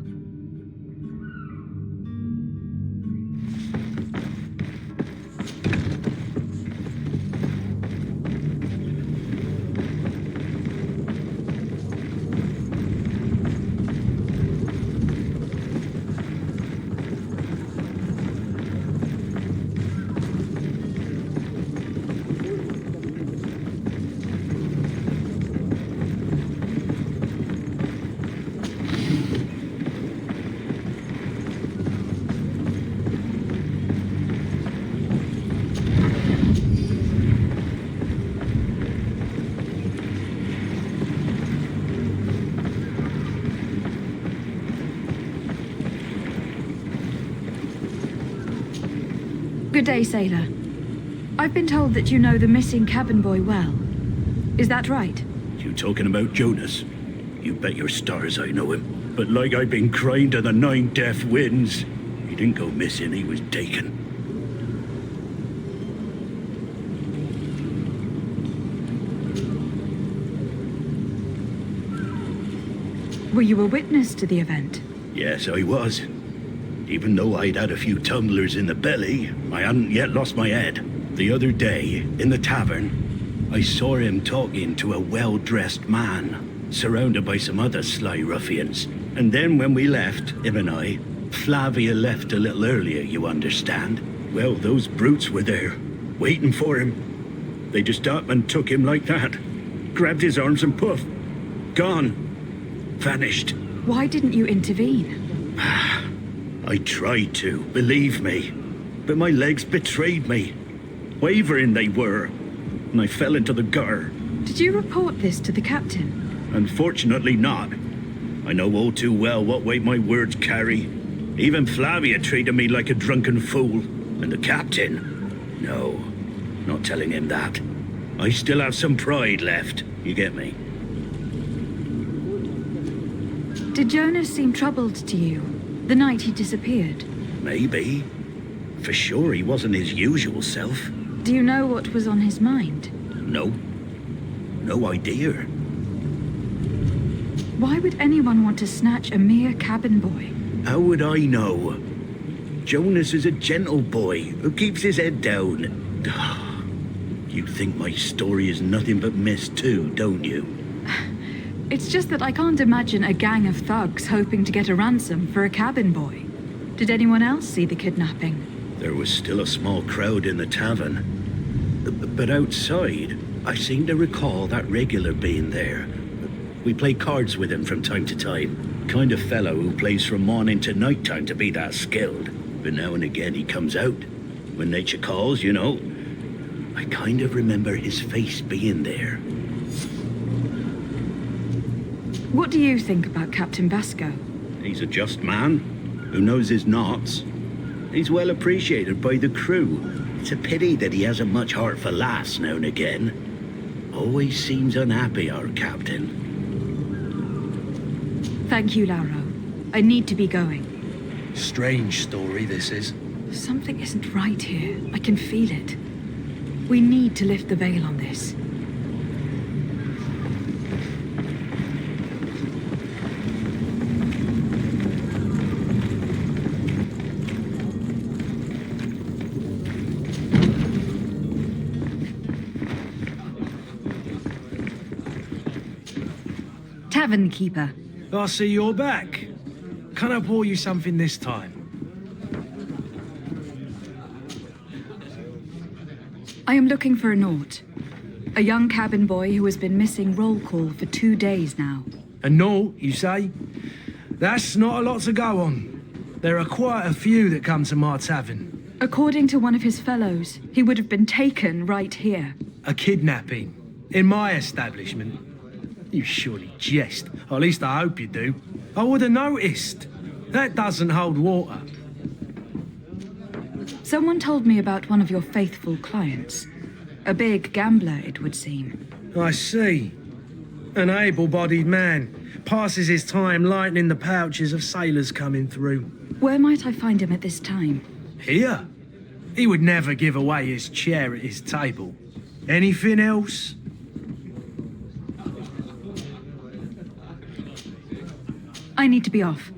Good day, sailor. I've been told that you know the missing cabin boy well. Is that right? You talking about Jonas? You bet your stars I know him. But like I've been crying to the 9 deaf winds, he didn't go missing, he was taken. Were you a witness to the event? Yes, I was. Even though I'd had a few tumblers in the belly, I hadn't yet lost my head. The other day, in the tavern, I saw him talking to a well-dressed man, surrounded by some other sly ruffians. And then when we left, him and I, Flavia left a little earlier, you understand. Well, those brutes were there, waiting for him. They just up and took him like that. Grabbed his arms and poof. Gone. Vanished. Why didn't you intervene? I tried to, believe me. But my legs betrayed me. Wavering they were. And I fell into the gutter. Did you report this to the captain? Unfortunately not. I know all too well what weight my words carry. Even Flavia treated me like a drunken fool. And the captain? No, not telling him that. I still have some pride left, you get me? Did Jonas seem troubled to you the night he disappeared? Maybe. For sure he wasn't his usual self. Do you know what was on his mind? No. No idea. Why would anyone want to snatch a mere cabin boy? How would I know? Jonas is a gentle boy who keeps his head down. You think my story is nothing but mist too, don't you? It's just that I can't imagine a gang of thugs hoping to get a ransom for a cabin boy. Did anyone else see the kidnapping? There was still a small crowd in the tavern. But outside, I seem to recall that regular being there. We play cards with him from time to time. Kind of fellow who plays from morning to night time to be that skilled. But now and again he comes out. When nature calls, you know. I kind of remember his face being there. What do you think about Captain Vasco? He's a just man who knows his knots. He's well appreciated by the crew. It's a pity that he hasn't much heart for laughs now and again. Always seems unhappy, our captain. Thank you, Lauro. I need to be going. Strange story, this is. Something isn't right here. I can feel it. We need to lift the veil on this. Tavern keeper. I see you're back. Can I pour you something this time? I am looking for a Naut. A young cabin boy who has been missing roll call for 2 days now. A Naut, you say? That's not a lot to go on. There are quite a few that come to my tavern. According to one of his fellows, he would have been taken right here. A kidnapping? In my establishment? You surely jest. Or at least I hope you do. I would have noticed. That doesn't hold water. Someone told me about one of your faithful clients. A big gambler, it would seem. I see. An able-bodied man. Passes his time lightening the pouches of sailors coming through. Where might I find him at this time? Here? He would never give away his chair at his table. Anything else? I need to be off.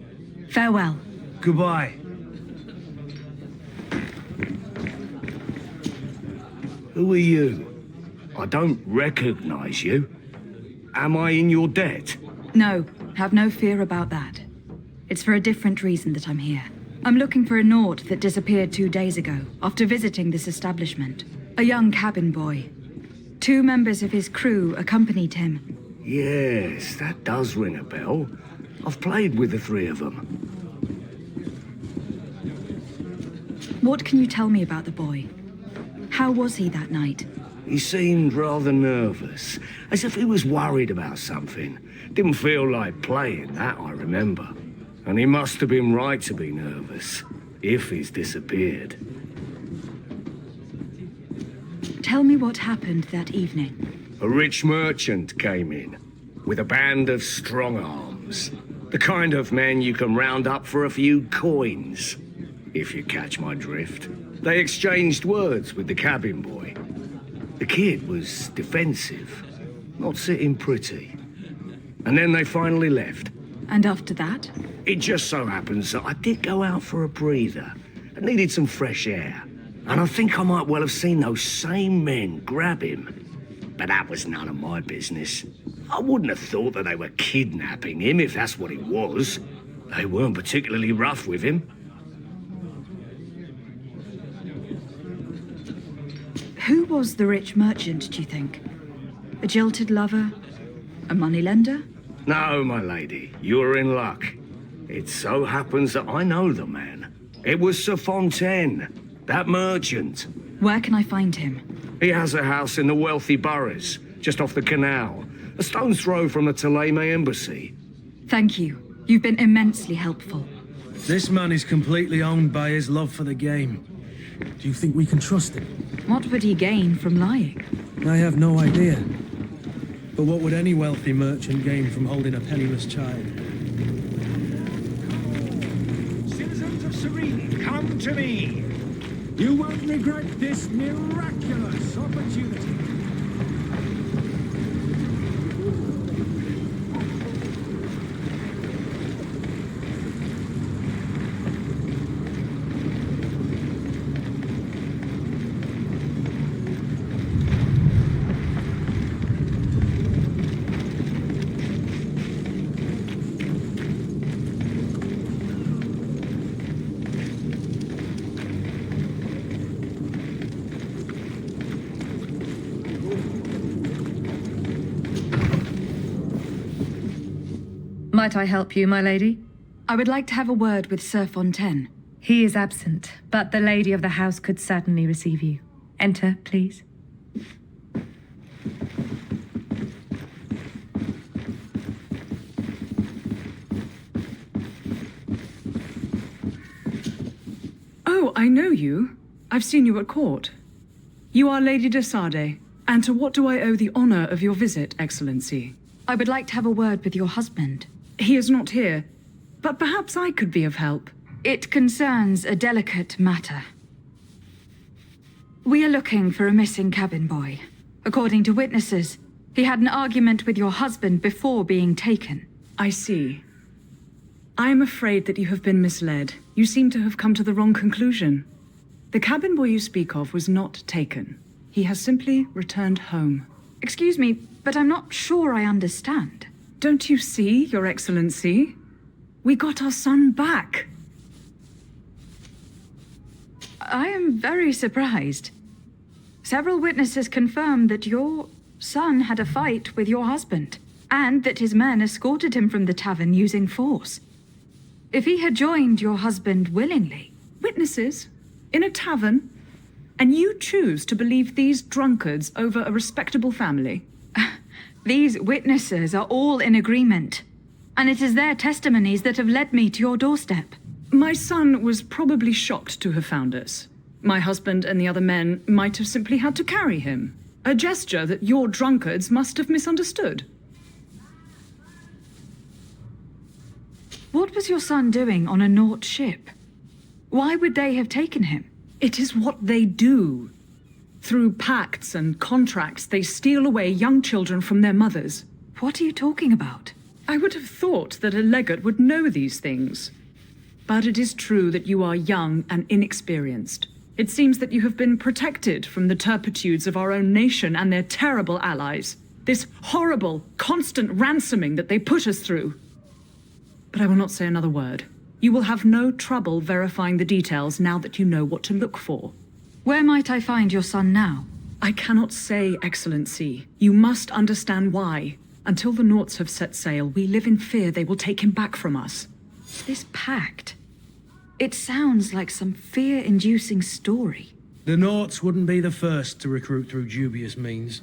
Farewell. Goodbye. Who are you? I don't recognize you. Am I in your debt? No, have no fear about that. It's for a different reason that I'm here. I'm looking for a Naut that disappeared 2 days ago, after visiting this establishment. A young cabin boy. 2 members of his crew accompanied him. Yes, that does ring a bell. I've played with the 3 of them. What can you tell me about the boy? How was he that night? He seemed rather nervous, as if he was worried about something. Didn't feel like playing, that I remember. And he must have been right to be nervous, if he's disappeared. Tell me what happened that evening. A rich merchant came in, with a band of strong arms. The kind of men you can round up for a few coins, if you catch my drift. They exchanged words with the cabin boy. The kid was defensive, not sitting pretty. And then they finally left. And after that? It just so happens that I did go out for a breather. I needed some fresh air. And I think I might well have seen those same men grab him. But that was none of my business. I wouldn't have thought that they were kidnapping him if that's what it was. They weren't particularly rough with him. Who was the rich merchant, do you think? A jilted lover? A moneylender? No, my lady, you're in luck. It so happens that I know the man. It was Sir Fontaine, that merchant. Where can I find him? He has a house in the wealthy boroughs, just off the canal. A stone's throw from the Thélème embassy. Thank you. You've been immensely helpful. This man is completely owned by his love for the game. Do you think we can trust him? What would he gain from lying? I have no idea. But what would any wealthy merchant gain from holding a penniless child? Citizens of Serene, come to me. You won't regret this miraculous opportunity. Might I help you, my lady? I would like to have a word with Sir Fontaine. He is absent, but the lady of the house could certainly receive you. Enter, please. Oh, I know you. I've seen you at court. You are Lady de Sade. And to what do I owe the honor of your visit, Excellency? I would like to have a word with your husband. He is not here, but perhaps I could be of help. It concerns a delicate matter. We are looking for a missing cabin boy. According to witnesses, he had an argument with your husband before being taken. I see. I am afraid that you have been misled. You seem to have come to the wrong conclusion. The cabin boy you speak of was not taken. He has simply returned home. Excuse me, but I'm not sure I understand. Don't you see, Your Excellency? We got our son back. I am very surprised. Several witnesses confirmed that your son had a fight with your husband, and that his men escorted him from the tavern using force. If he had joined your husband willingly... Witnesses? In a tavern? And you choose to believe these drunkards over a respectable family? These witnesses are all in agreement, and it is their testimonies that have led me to your doorstep. My son was probably shocked to have found us. My husband and the other men might have simply had to carry him. A gesture that your drunkards must have misunderstood. What was your son doing on a Naut ship? Why would they have taken him? It is what they do. Through pacts and contracts, they steal away young children from their mothers. What are you talking about? I would have thought that a legate would know these things. But it is true that you are young and inexperienced. It seems that you have been protected from the turpitudes of our own nation and their terrible allies. This horrible, constant ransoming that they put us through. But I will not say another word. You will have no trouble verifying the details now that you know what to look for. Where might I find your son now? I cannot say, Excellency. You must understand why. Until the Nauts have set sail, we live in fear they will take him back from us. This pact... It sounds like some fear-inducing story. The Nauts wouldn't be the first to recruit through dubious means.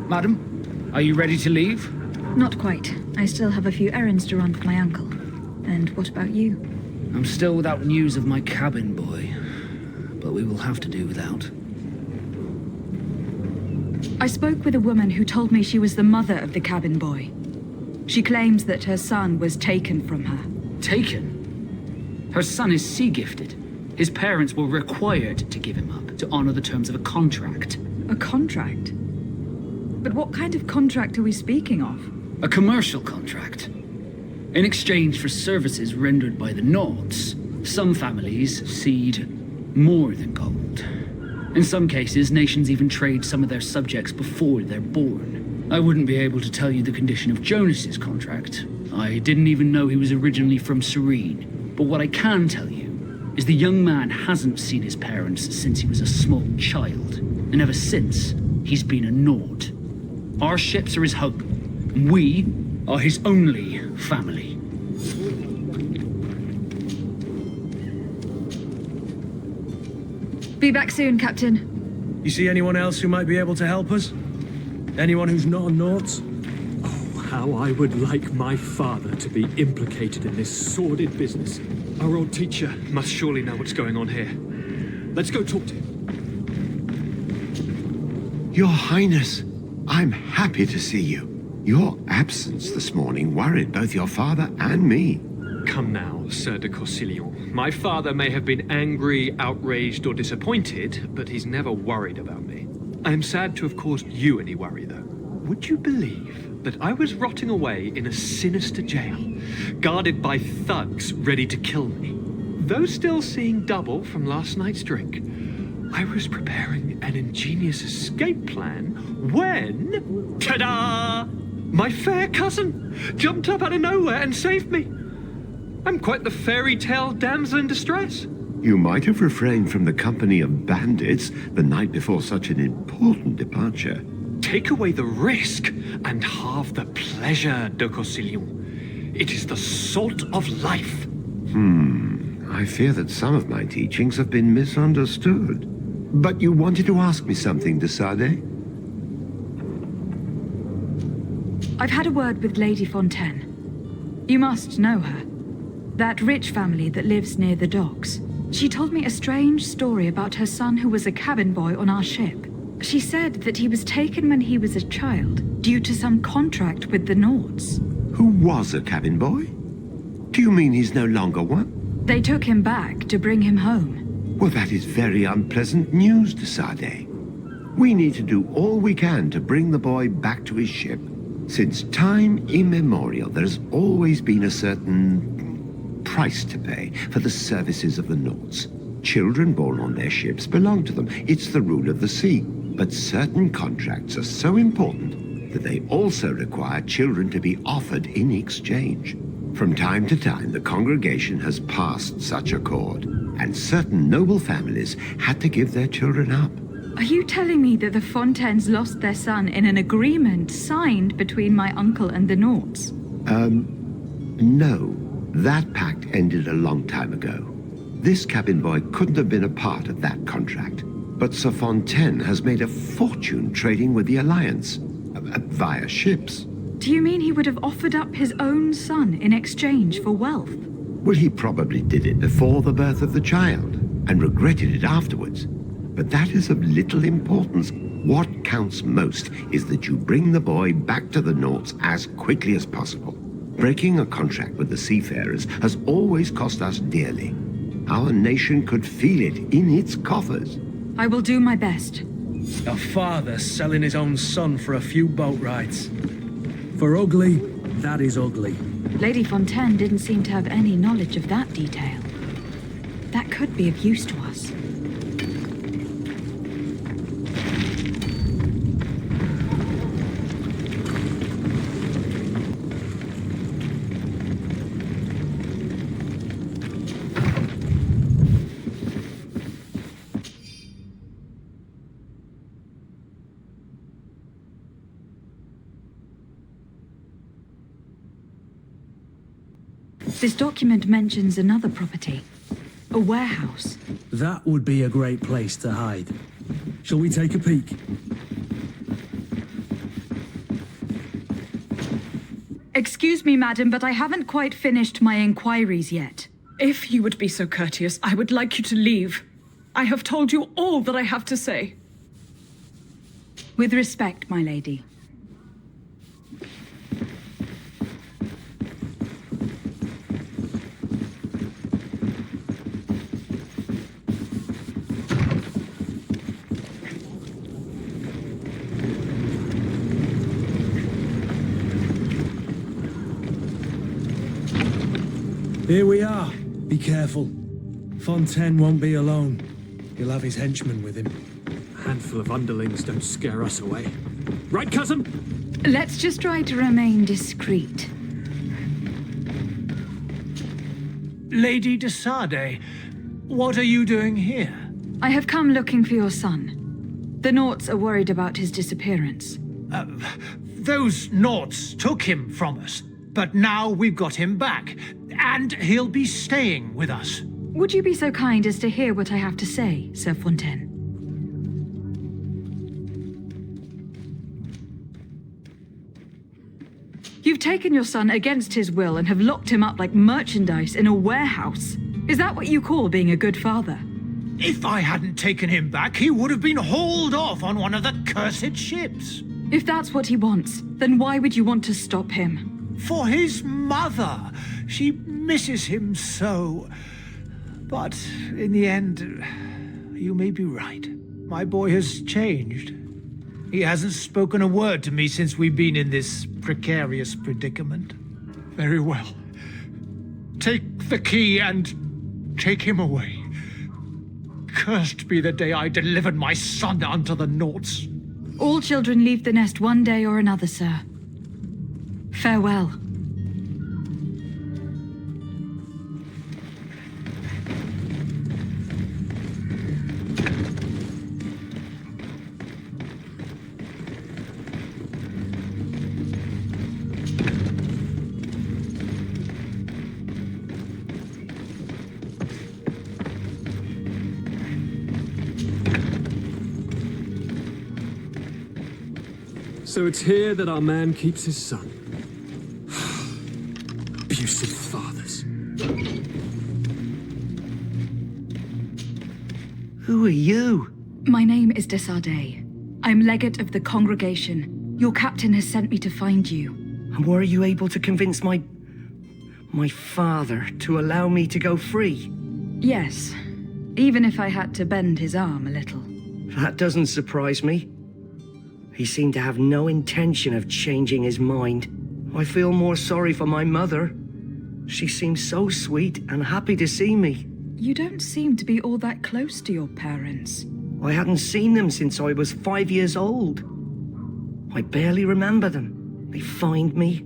Madam, are you ready to leave? Not quite. I still have a few errands to run for my uncle. And what about you? I'm still without news of my cabin boy, but we will have to do without. I spoke with a woman who told me she was the mother of the cabin boy. She claims that her son was taken from her. Taken? Her son is sea-gifted. His parents were required to give him up to honor the terms of a contract. A contract? But what kind of contract are we speaking of? A commercial contract. In exchange for services rendered by the Nauts, some families cede more than gold. In some cases, nations even trade some of their subjects before they're born. I wouldn't be able to tell you the condition of Jonas's contract. I didn't even know he was originally from Serene. But what I can tell you is the young man hasn't seen his parents since he was a small child. And ever since, he's been a Naut. Our ships are his home, and we are his only family. Be back soon, Captain. You see anyone else who might be able to help us? Anyone who's not a Naut? Oh, how I would like my father to be implicated in this sordid business. Our old teacher must surely know what's going on here. Let's go talk to him. Your Highness, I'm happy to see you. Your absence this morning worried both your father and me. Come now, Sir de Corsillon. My father may have been angry, outraged, or disappointed, but he's never worried about me. I am sad to have caused you any worry, though. Would you believe that I was rotting away in a sinister jail, guarded by thugs ready to kill me. Though still seeing double from last night's drink, I was preparing an ingenious escape plan when... ta-da! My fair cousin jumped up out of nowhere and saved me. I'm quite the fairy tale damsel in distress. You might have refrained from the company of bandits the night before such an important departure. Take away the risk and halve the pleasure, de Corsillon. It is the salt of life. I fear that some of my teachings have been misunderstood. But you wanted to ask me something, de Sade? I've had a word with Lady Fontaine. You must know her. That rich family that lives near the docks. She told me a strange story about her son who was a cabin boy on our ship. She said that he was taken when he was a child, due to some contract with the Nords. Who was a cabin boy? Do you mean he's no longer one? They took him back to bring him home. Well, that is very unpleasant news, de Sade. We need to do all we can to bring the boy back to his ship. Since time immemorial, there has always been a certain price to pay for the services of the Nords. Children born on their ships belong to them. It's the rule of the sea. But certain contracts are so important that they also require children to be offered in exchange. From time to time, the congregation has passed such accord, and certain noble families had to give their children up. Are you telling me that the Fontaines lost their son in an agreement signed between my uncle and the Nords? No. That pact ended a long time ago. This cabin boy couldn't have been a part of that contract. But Sir Fontaine has made a fortune trading with the Alliance, via ships. Do you mean he would have offered up his own son in exchange for wealth? Well, he probably did it before the birth of the child, and regretted it afterwards. But that is of little importance. What counts most is that you bring the boy back to the Nords as quickly as possible. Breaking a contract with the seafarers has always cost us dearly. Our nation could feel it in its coffers. I will do my best. A father selling his own son for a few boat rides. For ugly, that is ugly. Lady Fontaine didn't seem to have any knowledge of that detail. That could be of use to us. This document mentions another property. A warehouse. That would be a great place to hide. Shall we take a peek? Excuse me, madam, but I haven't quite finished my inquiries yet. If you would be so courteous, I would like you to leave. I have told you all that I have to say. With respect, my lady. Here we are. Be careful. Fontaine won't be alone. He'll have his henchmen with him. A handful of underlings don't scare us away. Right, cousin? Let's just try to remain discreet. Lady de Sade, what are you doing here? I have come looking for your son. The Nords are worried about his disappearance. Those Nords took him from us, but now we've got him back, and he'll be staying with us. Would you be so kind as to hear what I have to say, Sir Fontaine? You've taken your son against his will and have locked him up like merchandise in a warehouse. Is that what you call being a good father? If I hadn't taken him back, he would have been hauled off on one of the cursed ships. If that's what he wants, then why would you want to stop him? For his mother. She misses him so. But in the end, you may be right. My boy has changed. He hasn't spoken a word to me since we've been in this precarious predicament. Very well. Take the key and take him away. Cursed be the day I delivered my son unto the Naughts. All children leave the nest one day or another, sir. Farewell. So it's here that our man keeps his son. Abusive fathers. Who are you? My name is Desardet. I'm legate of the congregation. Your captain has sent me to find you. And were you able to convince my father to allow me to go free? Yes, even if I had to bend his arm a little. That doesn't surprise me. He seemed to have no intention of changing his mind. I feel more sorry for my mother. She seems so sweet and happy to see me. You don't seem to be all that close to your parents. I hadn't seen them since I was 5 years old. I barely remember them. They find me,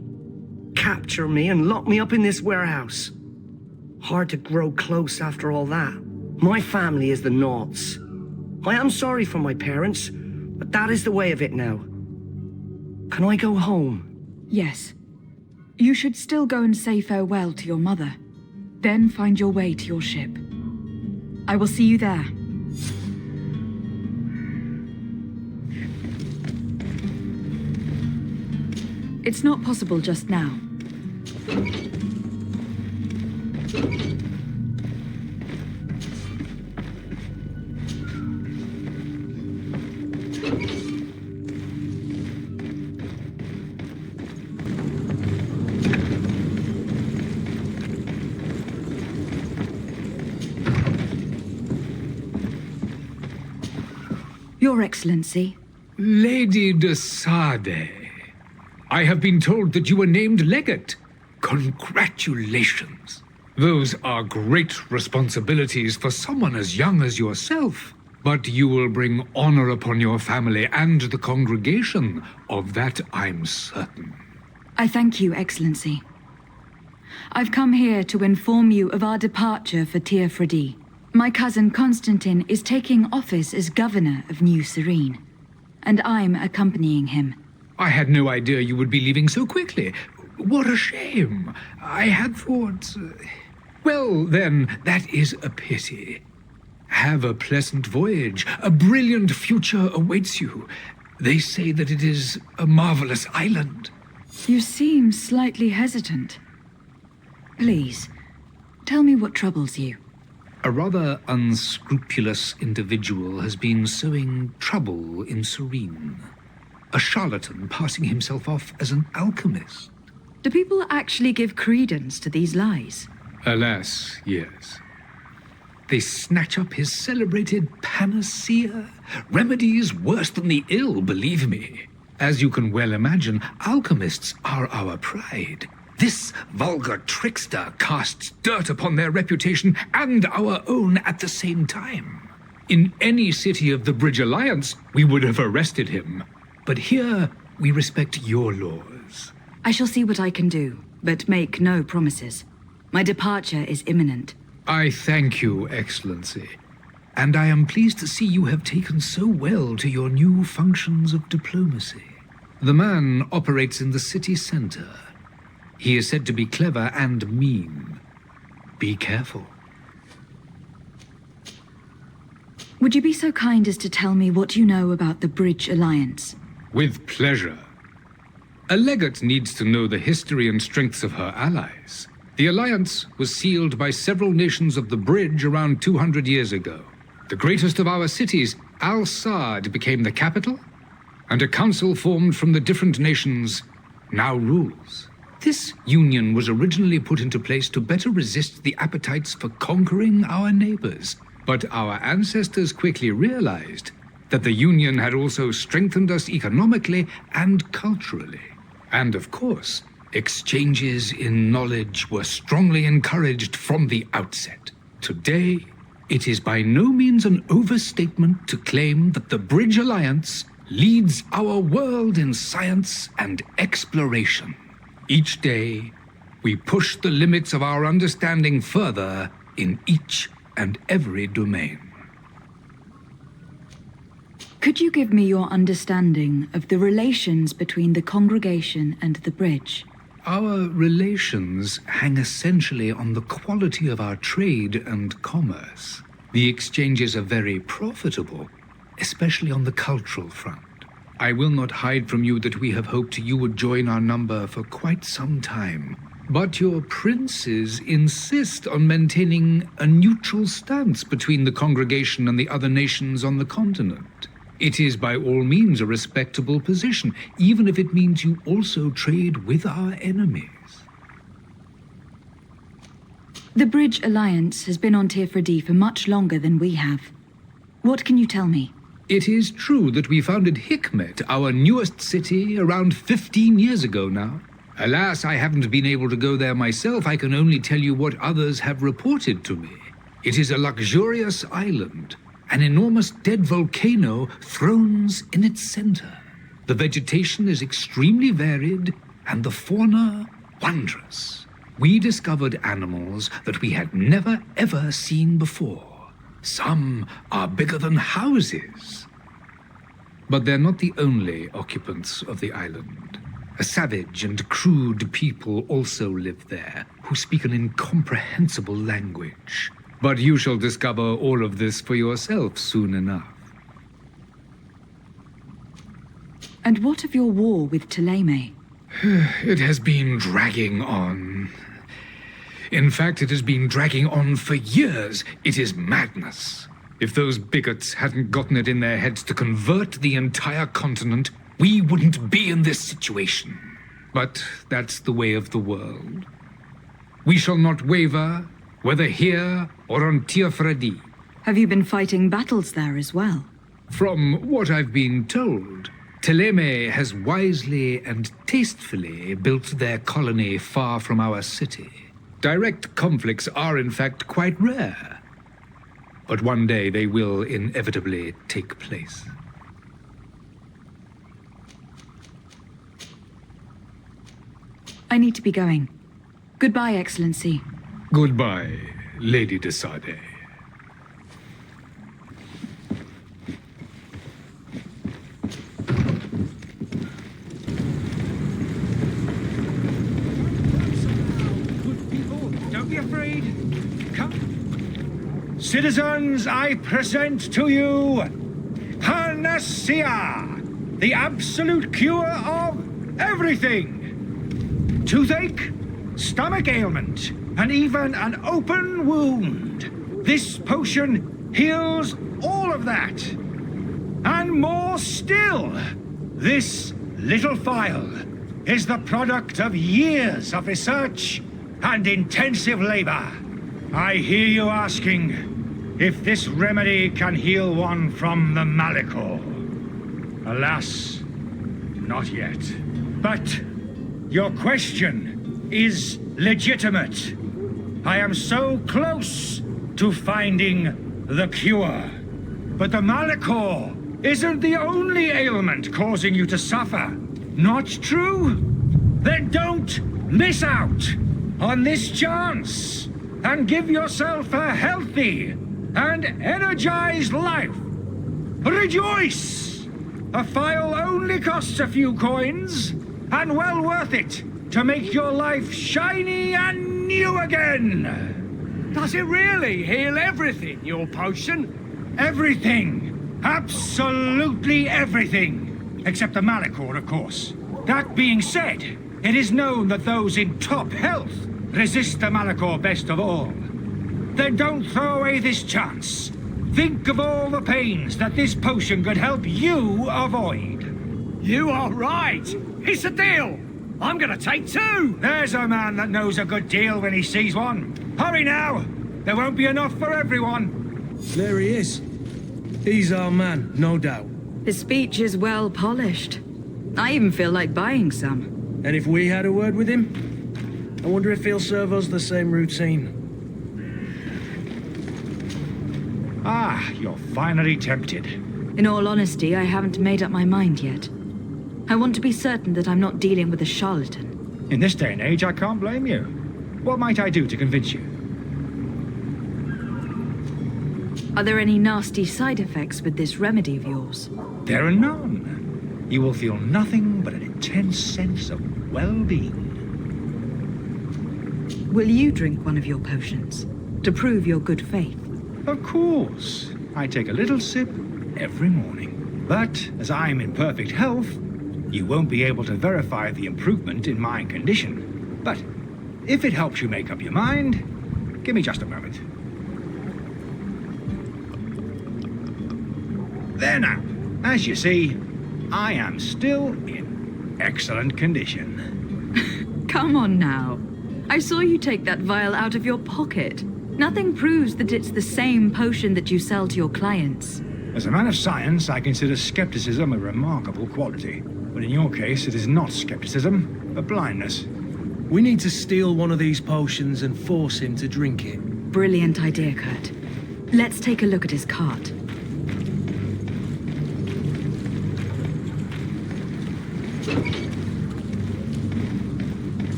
capture me, and lock me up in this warehouse. Hard to grow close after all that. My family is the Naughts. I am sorry for my parents, but that is the way of it now. Can I go home? Yes. You should still go and say farewell to your mother. Then find your way to your ship. I will see you there. It's not possible just now. Your Excellency. Lady de Sade, I have been told that you were named legate. Congratulations. Those are great responsibilities for someone as young as yourself. But you will bring honor upon your family and the congregation. Of that I'm certain. I thank you, Excellency. I've come here to inform you of our departure for Tir-Fredi. My cousin Constantin is taking office as governor of New Serene, and I'm accompanying him. I had no idea you would be leaving so quickly. What a shame. I had thought... Well, then, that is a pity. Have a pleasant voyage. A brilliant future awaits you. They say that it is a marvelous island. You seem slightly hesitant. Please, tell me what troubles you. A rather unscrupulous individual has been sowing trouble in Serene. A charlatan passing himself off as an alchemist. Do people actually give credence to these lies? Alas, yes. They snatch up his celebrated panacea. Remedies worse than the ill, believe me. As you can well imagine, alchemists are our pride. This vulgar trickster casts dirt upon their reputation and our own at the same time. In any city of the Bridge Alliance, we would have arrested him. But here, we respect your laws. I shall see what I can do, but make no promises. My departure is imminent. I thank you, Excellency. And I am pleased to see you have taken so well to your new functions of diplomacy. The man operates in the city center. He is said to be clever and mean. Be careful. Would you be so kind as to tell me what you know about the Bridge Alliance? With pleasure. A legate needs to know the history and strengths of her allies. The alliance was sealed by several nations of the Bridge around 200 years ago. The greatest of our cities, Al-Sad, became the capital, and a council formed from the different nations now rules. This union was originally put into place to better resist the appetites for conquering our neighbors. But our ancestors quickly realized that the Union had also strengthened us economically and culturally. And of course, exchanges in knowledge were strongly encouraged from the outset. Today, it is by no means an overstatement to claim that the Bridge Alliance leads our world in science and exploration. Each day, we push the limits of our understanding further in each and every domain. Could you give me your understanding of the relations between the congregation and the bridge? Our relations hang essentially on the quality of our trade and commerce. The exchanges are very profitable, especially on the cultural front. I will not hide from you that we have hoped you would join our number for quite some time. But your princes insist on maintaining a neutral stance between the congregation and the other nations on the continent. It is by all means a respectable position, even if it means you also trade with our enemies. The Bridge Alliance has been on Tifredi for much longer than we have. What can you tell me? It is true that we founded Hikmet, our newest city, around 15 years ago now. Alas, I haven't been able to go there myself. I can only tell you what others have reported to me. It is a luxurious island. An enormous dead volcano thrones in its center. The vegetation is extremely varied, and the fauna wondrous. We discovered animals that we had never ever seen before. Some are bigger than houses. But they're not the only occupants of the island. A savage and crude people also live there, who speak an incomprehensible language. But you shall discover all of this for yourself soon enough. And what of your war with Thélème? It has been dragging on. In fact, it has been dragging on for years. It is madness. If those bigots hadn't gotten it in their heads to convert the entire continent, we wouldn't be in this situation. But that's the way of the world. We shall not waver, whether here or on Tifredi. Have you been fighting battles there as well? From what I've been told, Thélème has wisely and tastefully built their colony far from our city. Direct conflicts are in fact quite rare. But one day they will inevitably take place. I need to be going. Goodbye, Excellency. Goodbye, Lady de Sade. Don't be afraid. Come. Citizens, I present to you Panacea, the absolute cure of everything. Toothache, stomach ailment, and even an open wound. This potion heals all of that. And more still. This little phial is the product of years of research and intensive labor. I hear you asking if this remedy can heal one from the Malachor. Alas, not yet. But your question is legitimate. I am so close to finding the cure. But the Malachor isn't the only ailment causing you to suffer. Not true? Then don't miss out on this chance and give yourself a healthy and energized life. Rejoice! A phial only costs a few coins, and well worth it to make your life shiny and new again. Does it really heal everything, your potion? Everything. Absolutely everything. Except the Malachor, of course. That being said, it is known that those in top health resist the Malachor best of all. Then don't throw away this chance. Think of all the pains that this potion could help you avoid. You are right. It's a deal. I'm gonna take two. There's a man that knows a good deal when he sees one. Hurry now. There won't be enough for everyone. There he is. He's our man, no doubt. His speech is well polished. I even feel like buying some. And if we had a word with him, I wonder if he'll serve us the same routine. Ah, you're finally tempted. In all honesty, I haven't made up my mind yet. I want to be certain that I'm not dealing with a charlatan. In this day and age, I can't blame you. What might I do to convince you? Are there any nasty side effects with this remedy of yours? There are none. You will feel nothing but an intense sense of well-being. Will you drink one of your potions to prove your good faith? Of course. I take a little sip every morning. But as I'm in perfect health, you won't be able to verify the improvement in my condition. But if it helps you make up your mind, give me just a moment. There now. As you see, I am still in excellent condition. Come on now. I saw you take that vial out of your pocket. Nothing proves that it's the same potion that you sell to your clients. As a man of science, I consider skepticism a remarkable quality. But in your case, it is not skepticism, but blindness. We need to steal one of these potions and force him to drink it. Brilliant idea, Kurt. Let's take a look at his cart.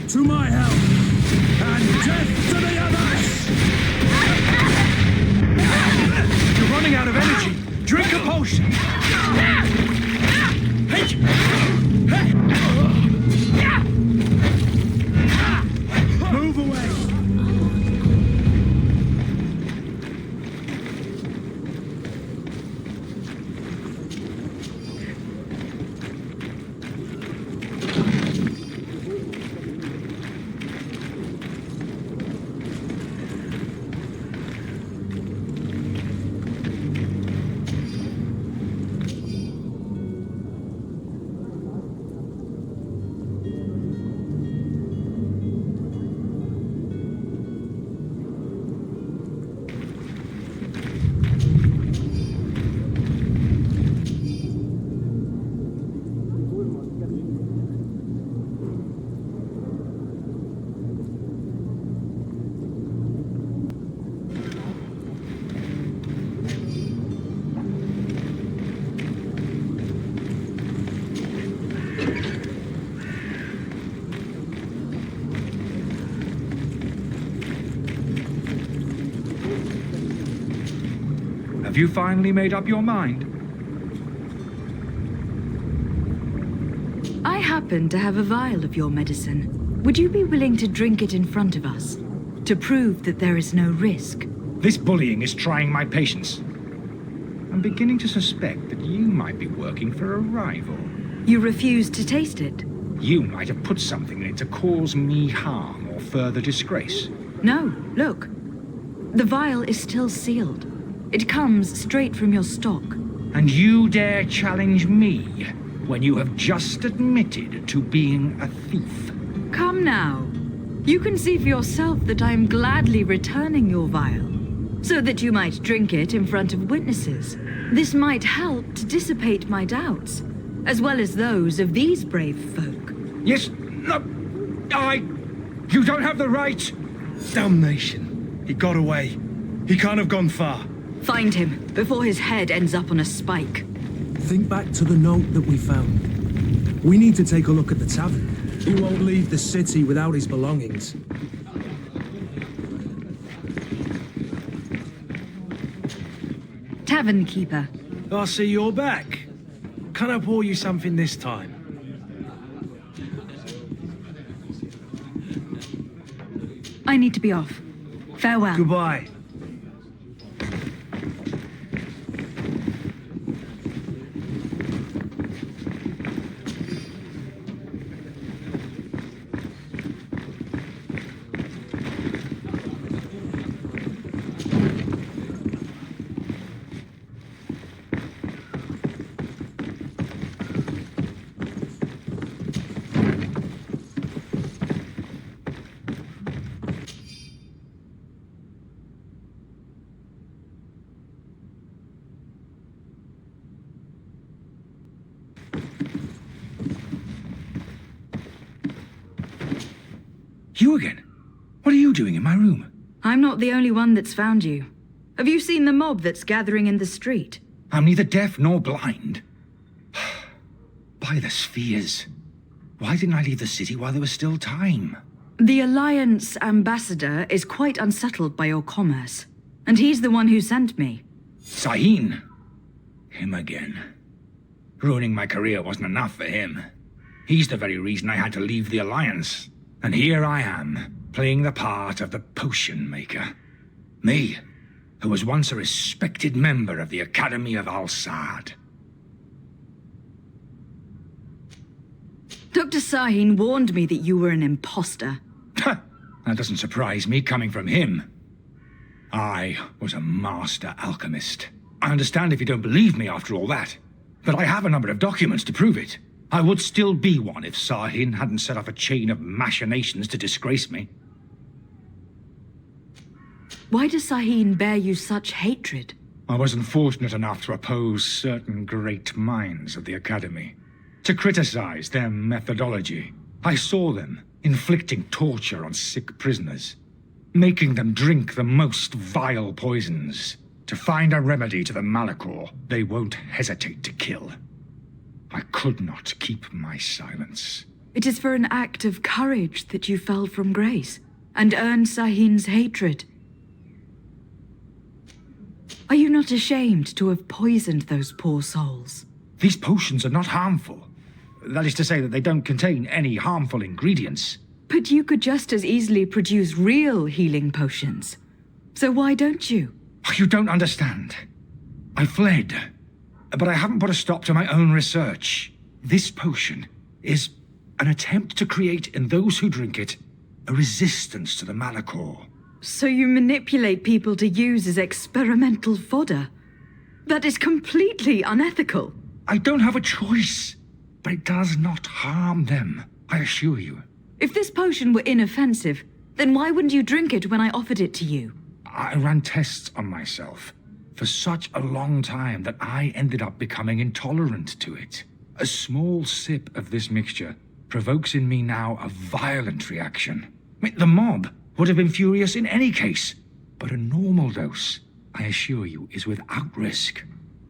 To my help, and death to the others! You're running out of energy. Drink a potion. Move away. Have you finally made up your mind? I happen to have a vial of your medicine. Would you be willing to drink it in front of us? To prove that there is no risk? This bullying is trying my patience. I'm beginning to suspect that you might be working for a rival. You refuse to taste it? You might have put something in it to cause me harm or further disgrace. No, look. The vial is still sealed. It comes straight from your stock. And you dare challenge me when you have just admitted to being a thief? Come now. You can see for yourself that I am gladly returning your vial, so that you might drink it in front of witnesses. This might help to dissipate my doubts, as well as those of these brave folk. Yes, no, you don't have the right. Damnation. He got away. He can't have gone far. Find him, before his head ends up on a spike. Think back to the note that we found. We need to take a look at the tavern. He won't leave the city without his belongings. Tavern keeper. I see you're back. Can I pour you something this time? I need to be off. Farewell. Goodbye. you again? What are you doing in my room? I'm not the only one that's found you. Have you seen the mob that's gathering in the street? I'm neither deaf nor blind. By the spheres. Why didn't I leave the city while there was still time? The Alliance ambassador is quite unsettled by your commerce, and he's the one who sent me. Sahin. Him again. Ruining my career wasn't enough for him. He's the very reason I had to leave the Alliance. And here I am, playing the part of the potion maker. Me, who was once a respected member of the Academy of Al-Sad. Dr. Sahin warned me that you were an imposter. That doesn't surprise me coming from him. I was a master alchemist. I understand if you don't believe me after all that, but I have a number of documents to prove it. I would still be one if Sahin hadn't set off a chain of machinations to disgrace me. Why does Sahin bear you such hatred? I wasn't fortunate enough to oppose certain great minds of the Academy, to criticize their methodology. I saw them inflicting torture on sick prisoners, making them drink the most vile poisons. To find a remedy to the Malachor, they won't hesitate to kill. I could not keep my silence. It is for an act of courage that you fell from grace and earned Sahin's hatred. Are you not ashamed to have poisoned those poor souls? These potions are not harmful. That is to say that they don't contain any harmful ingredients. But you could just as easily produce real healing potions. So why don't you? You don't understand. I fled, but I haven't put a stop to my own research. This potion is an attempt to create in those who drink it a resistance to the Malachor. So you manipulate people to use as experimental fodder? That is completely unethical. I don't have a choice, but it does not harm them, I assure you. If this potion were inoffensive, then why wouldn't you drink it when I offered it to you? I ran tests on myself for such a long time that I ended up becoming intolerant to it. A small sip of this mixture provokes in me now a violent reaction. The mob would have been furious in any case, but a normal dose, I assure you, is without risk.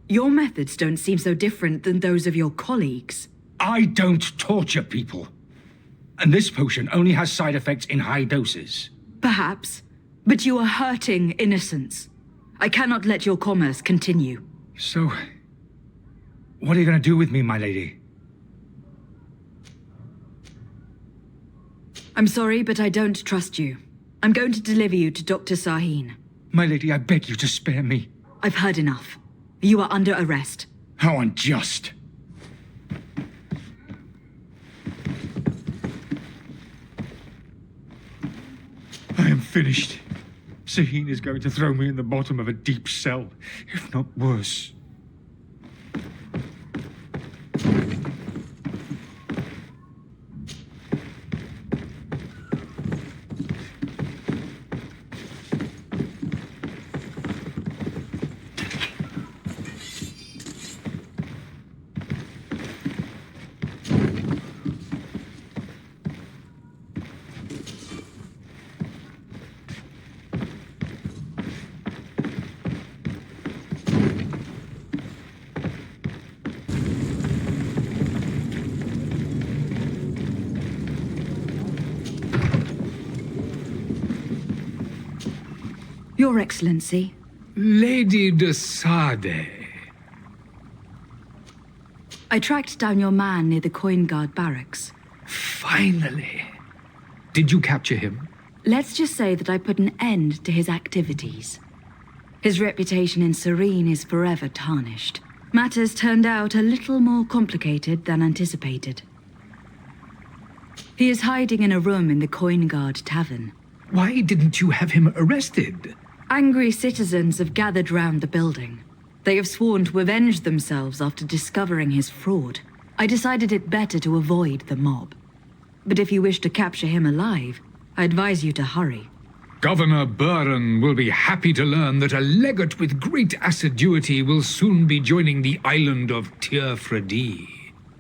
Your methods don't seem so different than those of your colleagues. I don't torture people. And this potion only has side effects in high doses. Perhaps, but you are hurting innocents. I cannot let your commerce continue. So, what are you going to do with me, my lady? I'm sorry, but I don't trust you. I'm going to deliver you to Dr. Sahin. My lady, I beg you to spare me. I've heard enough. You are under arrest. How unjust. I am finished. Sahin is going to throw me in the bottom of a deep cell, if not worse. Your Excellency. Lady de Sade. I tracked down your man near the Coin Guard barracks. Finally. Did you capture him? Let's just say that I put an end to his activities. His reputation in Serene is forever tarnished. Matters turned out a little more complicated than anticipated. He is hiding in a room in the Coin Guard Tavern. Why didn't you have him arrested? Angry citizens have gathered round the building. They have sworn to avenge themselves after discovering his fraud. I decided it better to avoid the mob. But if you wish to capture him alive, I advise you to hurry. Governor Buren will be happy to learn that a legate with great assiduity will soon be joining the island of Tir Fredi.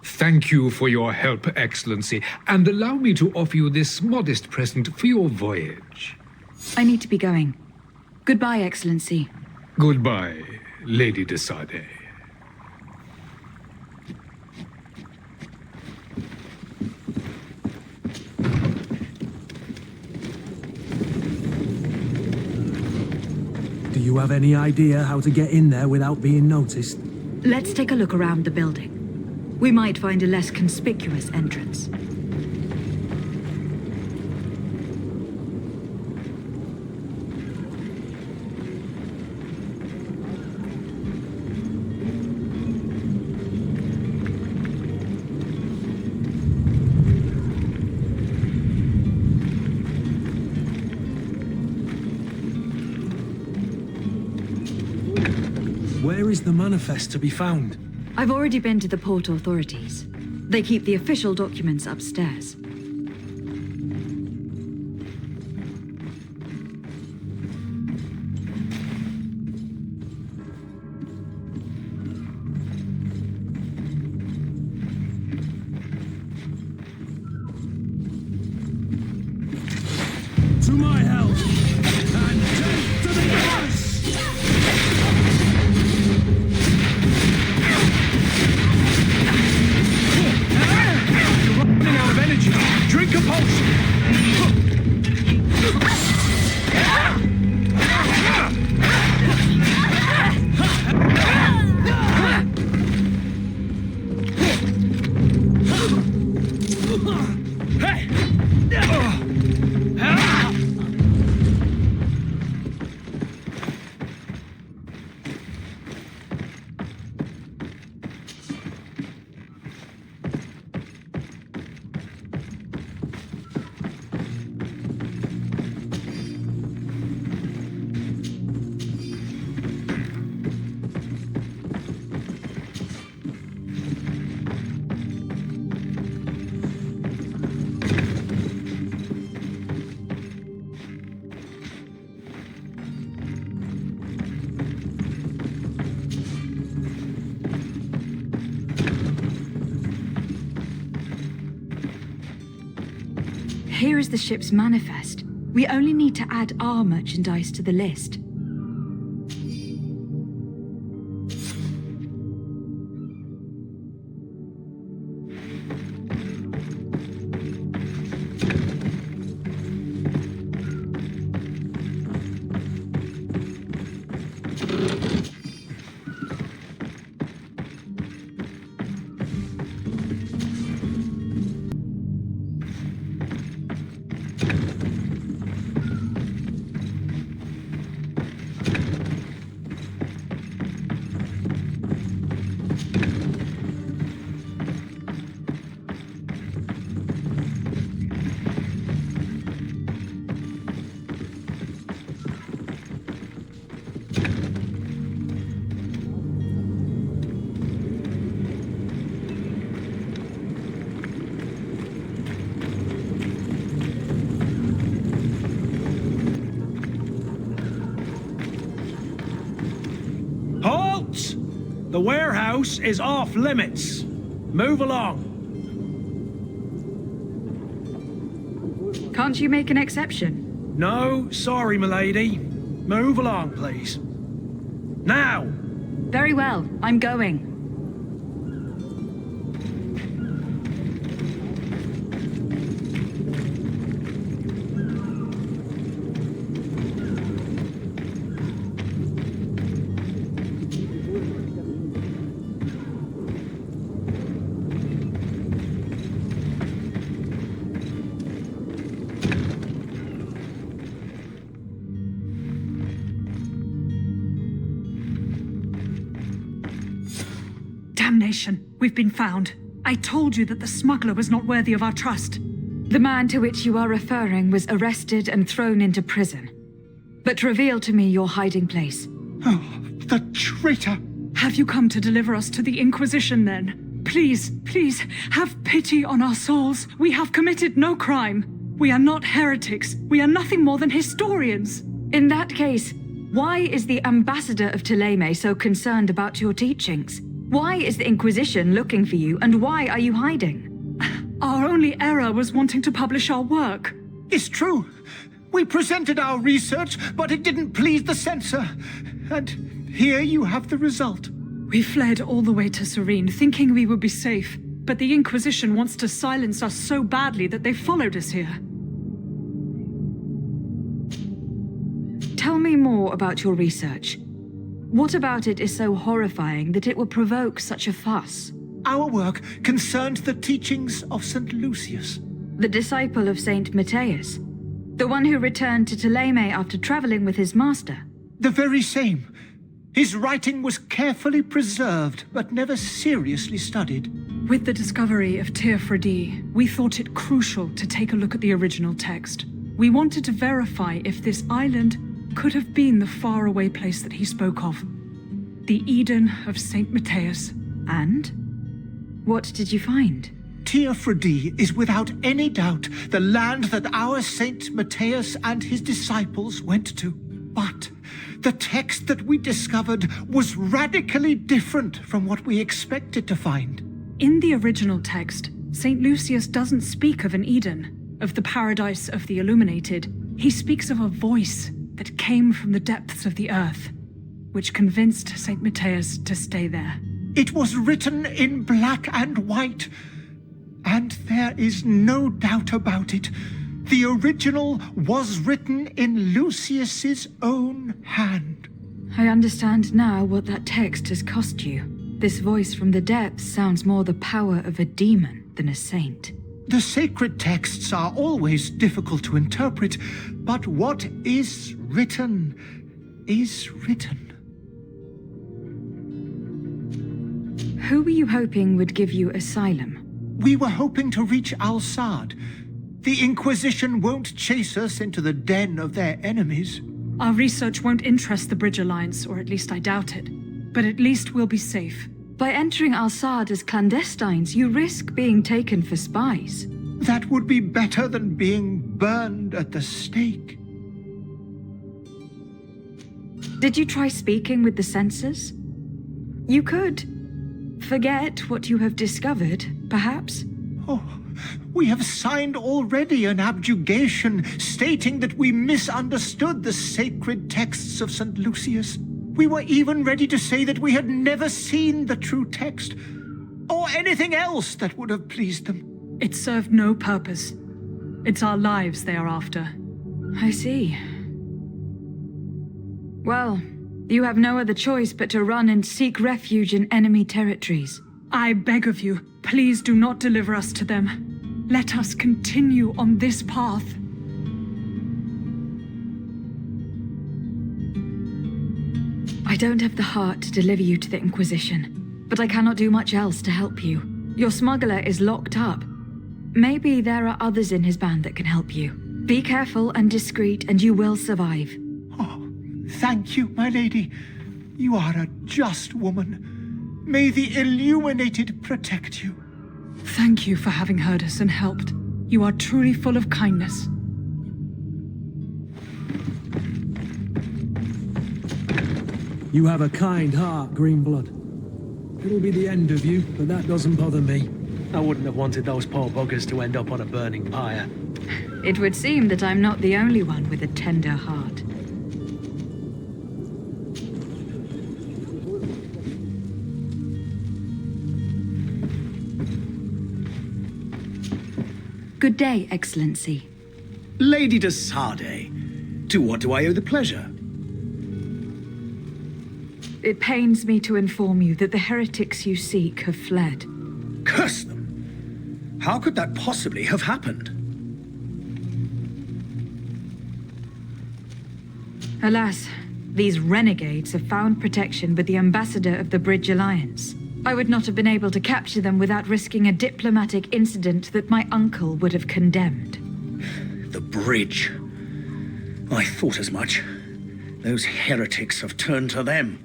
Thank you for your help, Excellency, and allow me to offer you this modest present for your voyage. I need to be going. Goodbye, Excellency. Goodbye, Lady de Sade. Do you have any idea how to get in there without being noticed? Let's take a look around the building. We might find a less conspicuous entrance. Where is the manifest to be found? I've already been to the port authorities. They keep the official documents upstairs. To my help! And take to the earth! Running out of energy. Drink a potion. Here is the ship's manifest. We only need to add our merchandise to the list. Halt! The warehouse is off limits. Move along. Can't you make an exception? No, sorry, milady. Move along, please. Now! Very well, I'm going. Damnation! We've been found. I told you that the smuggler was not worthy of our trust. The man to which you are referring was arrested and thrown into prison. But reveal to me your hiding place. Oh, the traitor! Have you come to deliver us to the Inquisition, then? Please, please, have pity on our souls. We have committed no crime. We are not heretics. We are nothing more than historians. In that case, why is the ambassador of Thélème so concerned about your teachings? Why is the Inquisition looking for you, and why are you hiding? Our only error was wanting to publish our work. It's true. We presented our research, but it didn't please the censor. And here you have the result. We fled all the way to Serene, thinking we would be safe. But the Inquisition wants to silence us so badly that they followed us here. Tell me more about your research. What about it is so horrifying that it would provoke such a fuss? Our work concerned the teachings of St. Lucius. The disciple of St. Matthias. The one who returned to Ptolemy after traveling with his master. The very same. His writing was carefully preserved, but never seriously studied. With the discovery of Teofredi, we thought it crucial to take a look at the original text. We wanted to verify if this island could have been the faraway place that he spoke of. The Eden of St. Matthias. And? What did you find? Teofredi is without any doubt the land that our Saint Matthias and his disciples went to. But the text that we discovered was radically different from what we expected to find. In the original text, St. Lucius doesn't speak of an Eden, of the paradise of the illuminated. He speaks of a voice that came from the depths of the earth, which convinced St. Matthias to stay there. It was written in black and white, and there is no doubt about it. The original was written in Lucius's own hand. I understand now what that text has cost you. This voice from the depths sounds more the power of a demon than a saint. The sacred texts are always difficult to interpret, but what is written is written. Who were you hoping would give you asylum? We were hoping to reach Al-Sad. The Inquisition won't chase us into the den of their enemies. Our research won't interest the Bridge Alliance, or at least I doubt it. But at least we'll be safe. By entering Al-Sad as clandestines, you risk being taken for spies. That would be better than being burned at the stake. Did you try speaking with the censors? You could. Forget what you have discovered, perhaps? Oh, we have signed already an abjugation stating that we misunderstood the sacred texts of St. Lucius. We were even ready to say that we had never seen the true text, or anything else that would have pleased them. It served no purpose. It's our lives they are after. I see. Well, you have no other choice but to run and seek refuge in enemy territories. I beg of you, please do not deliver us to them. Let us continue on this path. I don't have the heart to deliver you to the Inquisition, but I cannot do much else to help you. Your smuggler is locked up. Maybe there are others in his band that can help you. Be careful and discreet, and you will survive. Oh, thank you, my lady. You are a just woman. May the Illuminated protect you. Thank you for having heard us and helped. You are truly full of kindness. You have a kind heart, Greenblood. It'll be the end of you, but that doesn't bother me. I wouldn't have wanted those poor buggers to end up on a burning pyre. It would seem that I'm not the only one with a tender heart. Good day, Excellency. Lady de Sardet, to what do I owe the pleasure? It pains me to inform you that the heretics you seek have fled. Curse them! How could that possibly have happened? Alas, these renegades have found protection with the ambassador of the Bridge Alliance. I would not have been able to capture them without risking a diplomatic incident that my uncle would have condemned. The bridge. I thought as much. Those heretics have turned to them.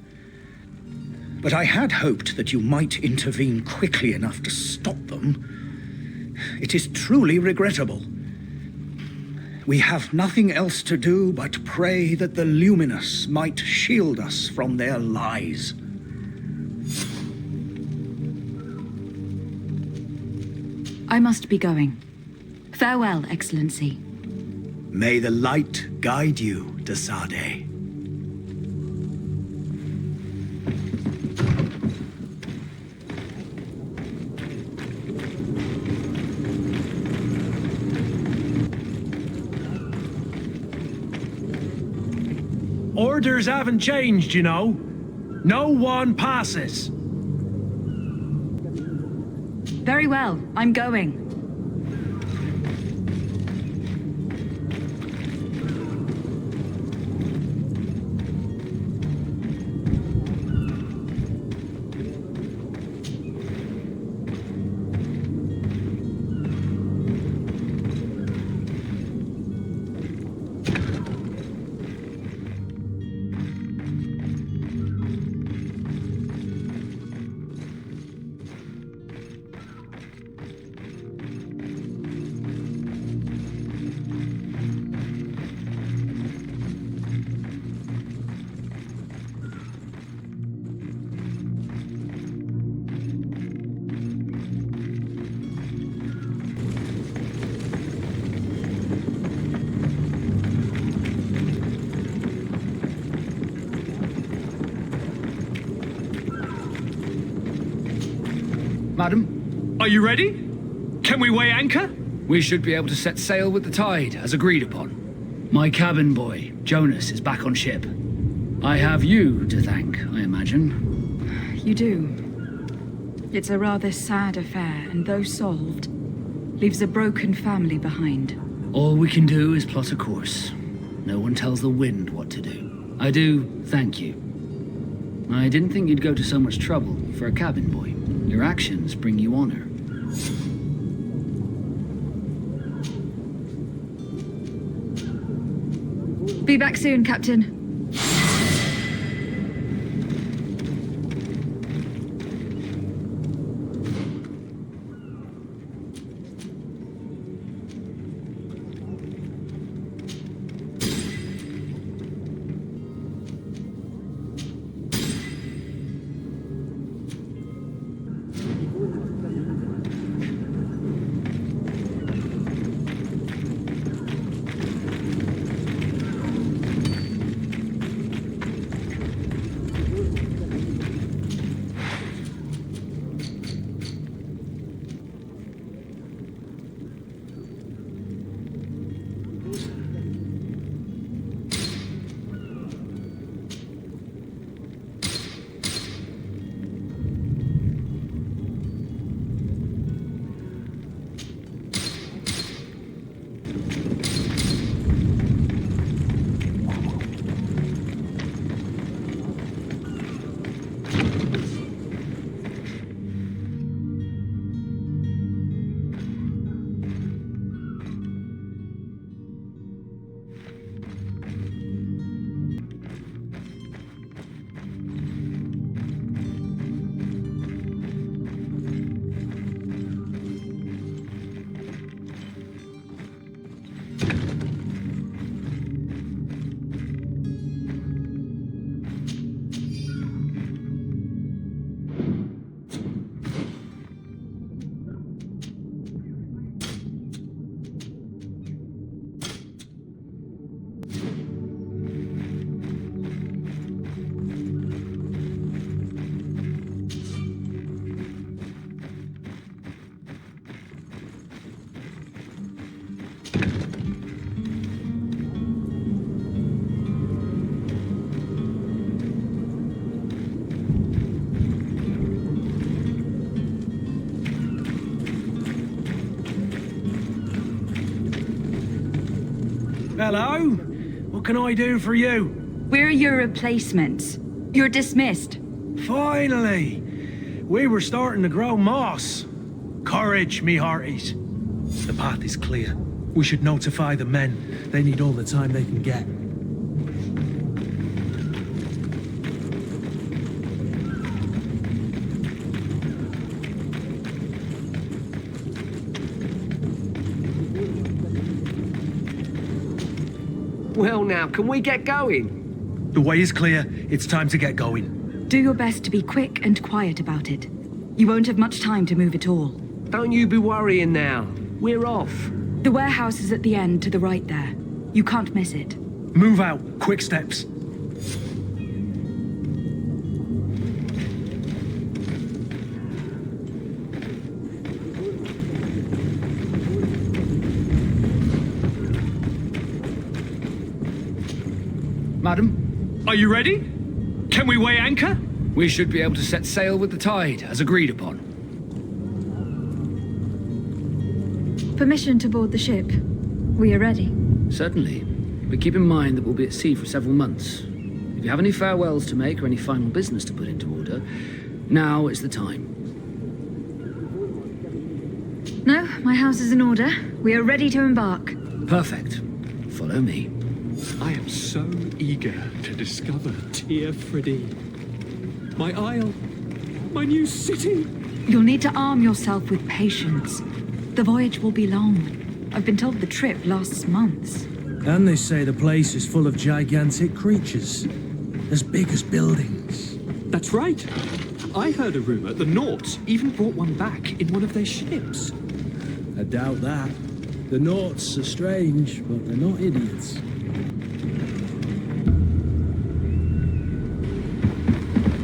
But I had hoped that you might intervene quickly enough to stop them. It is truly regrettable. We have nothing else to do but pray that the Luminous might shield us from their lies. I must be going. Farewell, Excellency. May the light guide you, Dasade. Orders haven't changed, you know. No one passes. Very well, I'm going. Madam? Are you ready? Can we weigh anchor? We should be able to set sail with the tide, as agreed upon. My cabin boy, Jonas, is back on ship. I have you to thank, I imagine. You do. It's a rather sad affair, and though solved, leaves a broken family behind. All we can do is plot a course. No one tells the wind what to do. I do thank you. I didn't think you'd go to so much trouble for a cabin boy. Your actions bring you honor. Be back soon, Captain. Hello? What can I do for you? We're your replacements. You're dismissed. Finally! We were starting to grow moss. Courage, me hearties. The path is clear. We should notify the men. They need all the time they can get. Well now, can we get going? The way is clear. It's time to get going. Do your best to be quick and quiet about it. You won't have much time to move at all. Don't you be worrying now. We're off. The warehouse is at the end to the right there. You can't miss it. Move out. Quick steps. Madam? Are you ready? Can we weigh anchor? We should be able to set sail with the tide, as agreed upon. Permission to board the ship. We are ready. Certainly. But keep in mind that we'll be at sea for several months. If you have any farewells to make or any final business to put into order, now is the time. No, my house is in order. We are ready to embark. Perfect. Follow me. I am so eager to discover Tir Freddy. My isle. My new city. You'll need to arm yourself with patience. The voyage will be long. I've been told the trip lasts months. And they say the place is full of gigantic creatures, as big as buildings. That's right. I heard a rumor the Nauts even brought one back in one of their ships. I doubt that. The Nauts are strange, but they're not idiots.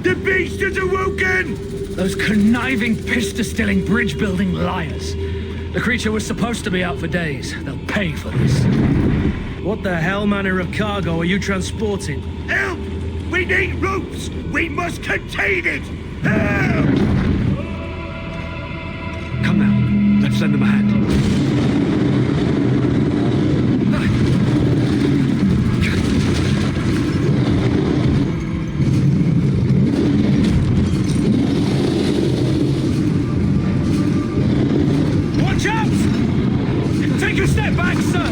The beast is awoken! Those conniving, pista-stilling, bridge-building liars. The creature was supposed to be out for days. They'll pay for this. What the hell manner of cargo are you transporting? Help! We need ropes! We must contain it! Help! Come now, let's lend them a hand. Watch out! Take a step back, sir!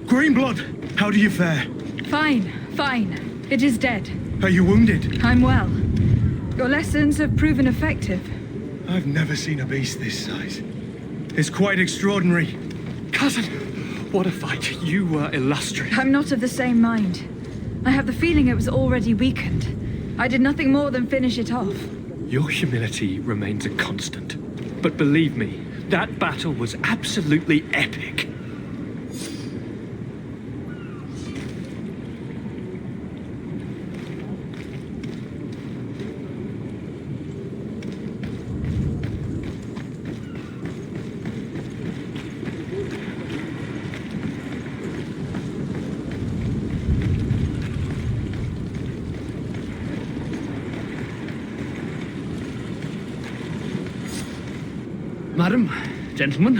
Greenblood, how do you fare? Fine, fine. It is dead. Are you wounded? I'm well. Your lessons have proven effective. I've never seen a beast this size. It's quite extraordinary. Cousin, what a fight. You were illustrious. I'm not of the same mind. I have the feeling it was already weakened. I did nothing more than finish it off. Your humility remains a constant. But believe me, that battle was absolutely epic. Madam, gentlemen.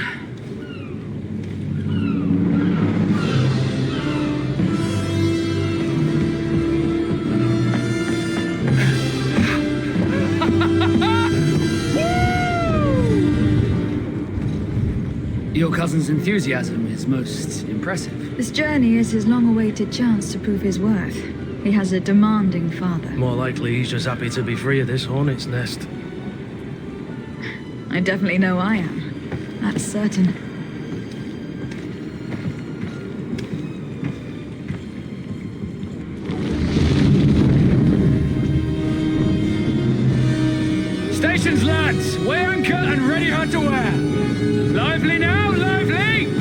Your cousin's enthusiasm is most impressive. This journey is his long-awaited chance to prove his worth. He has a demanding father. More likely he's just happy to be free of this hornet's nest. I definitely know I am. That's certain. Stations, lads! Weigh anchor and ready her to wear! Lively now, lively!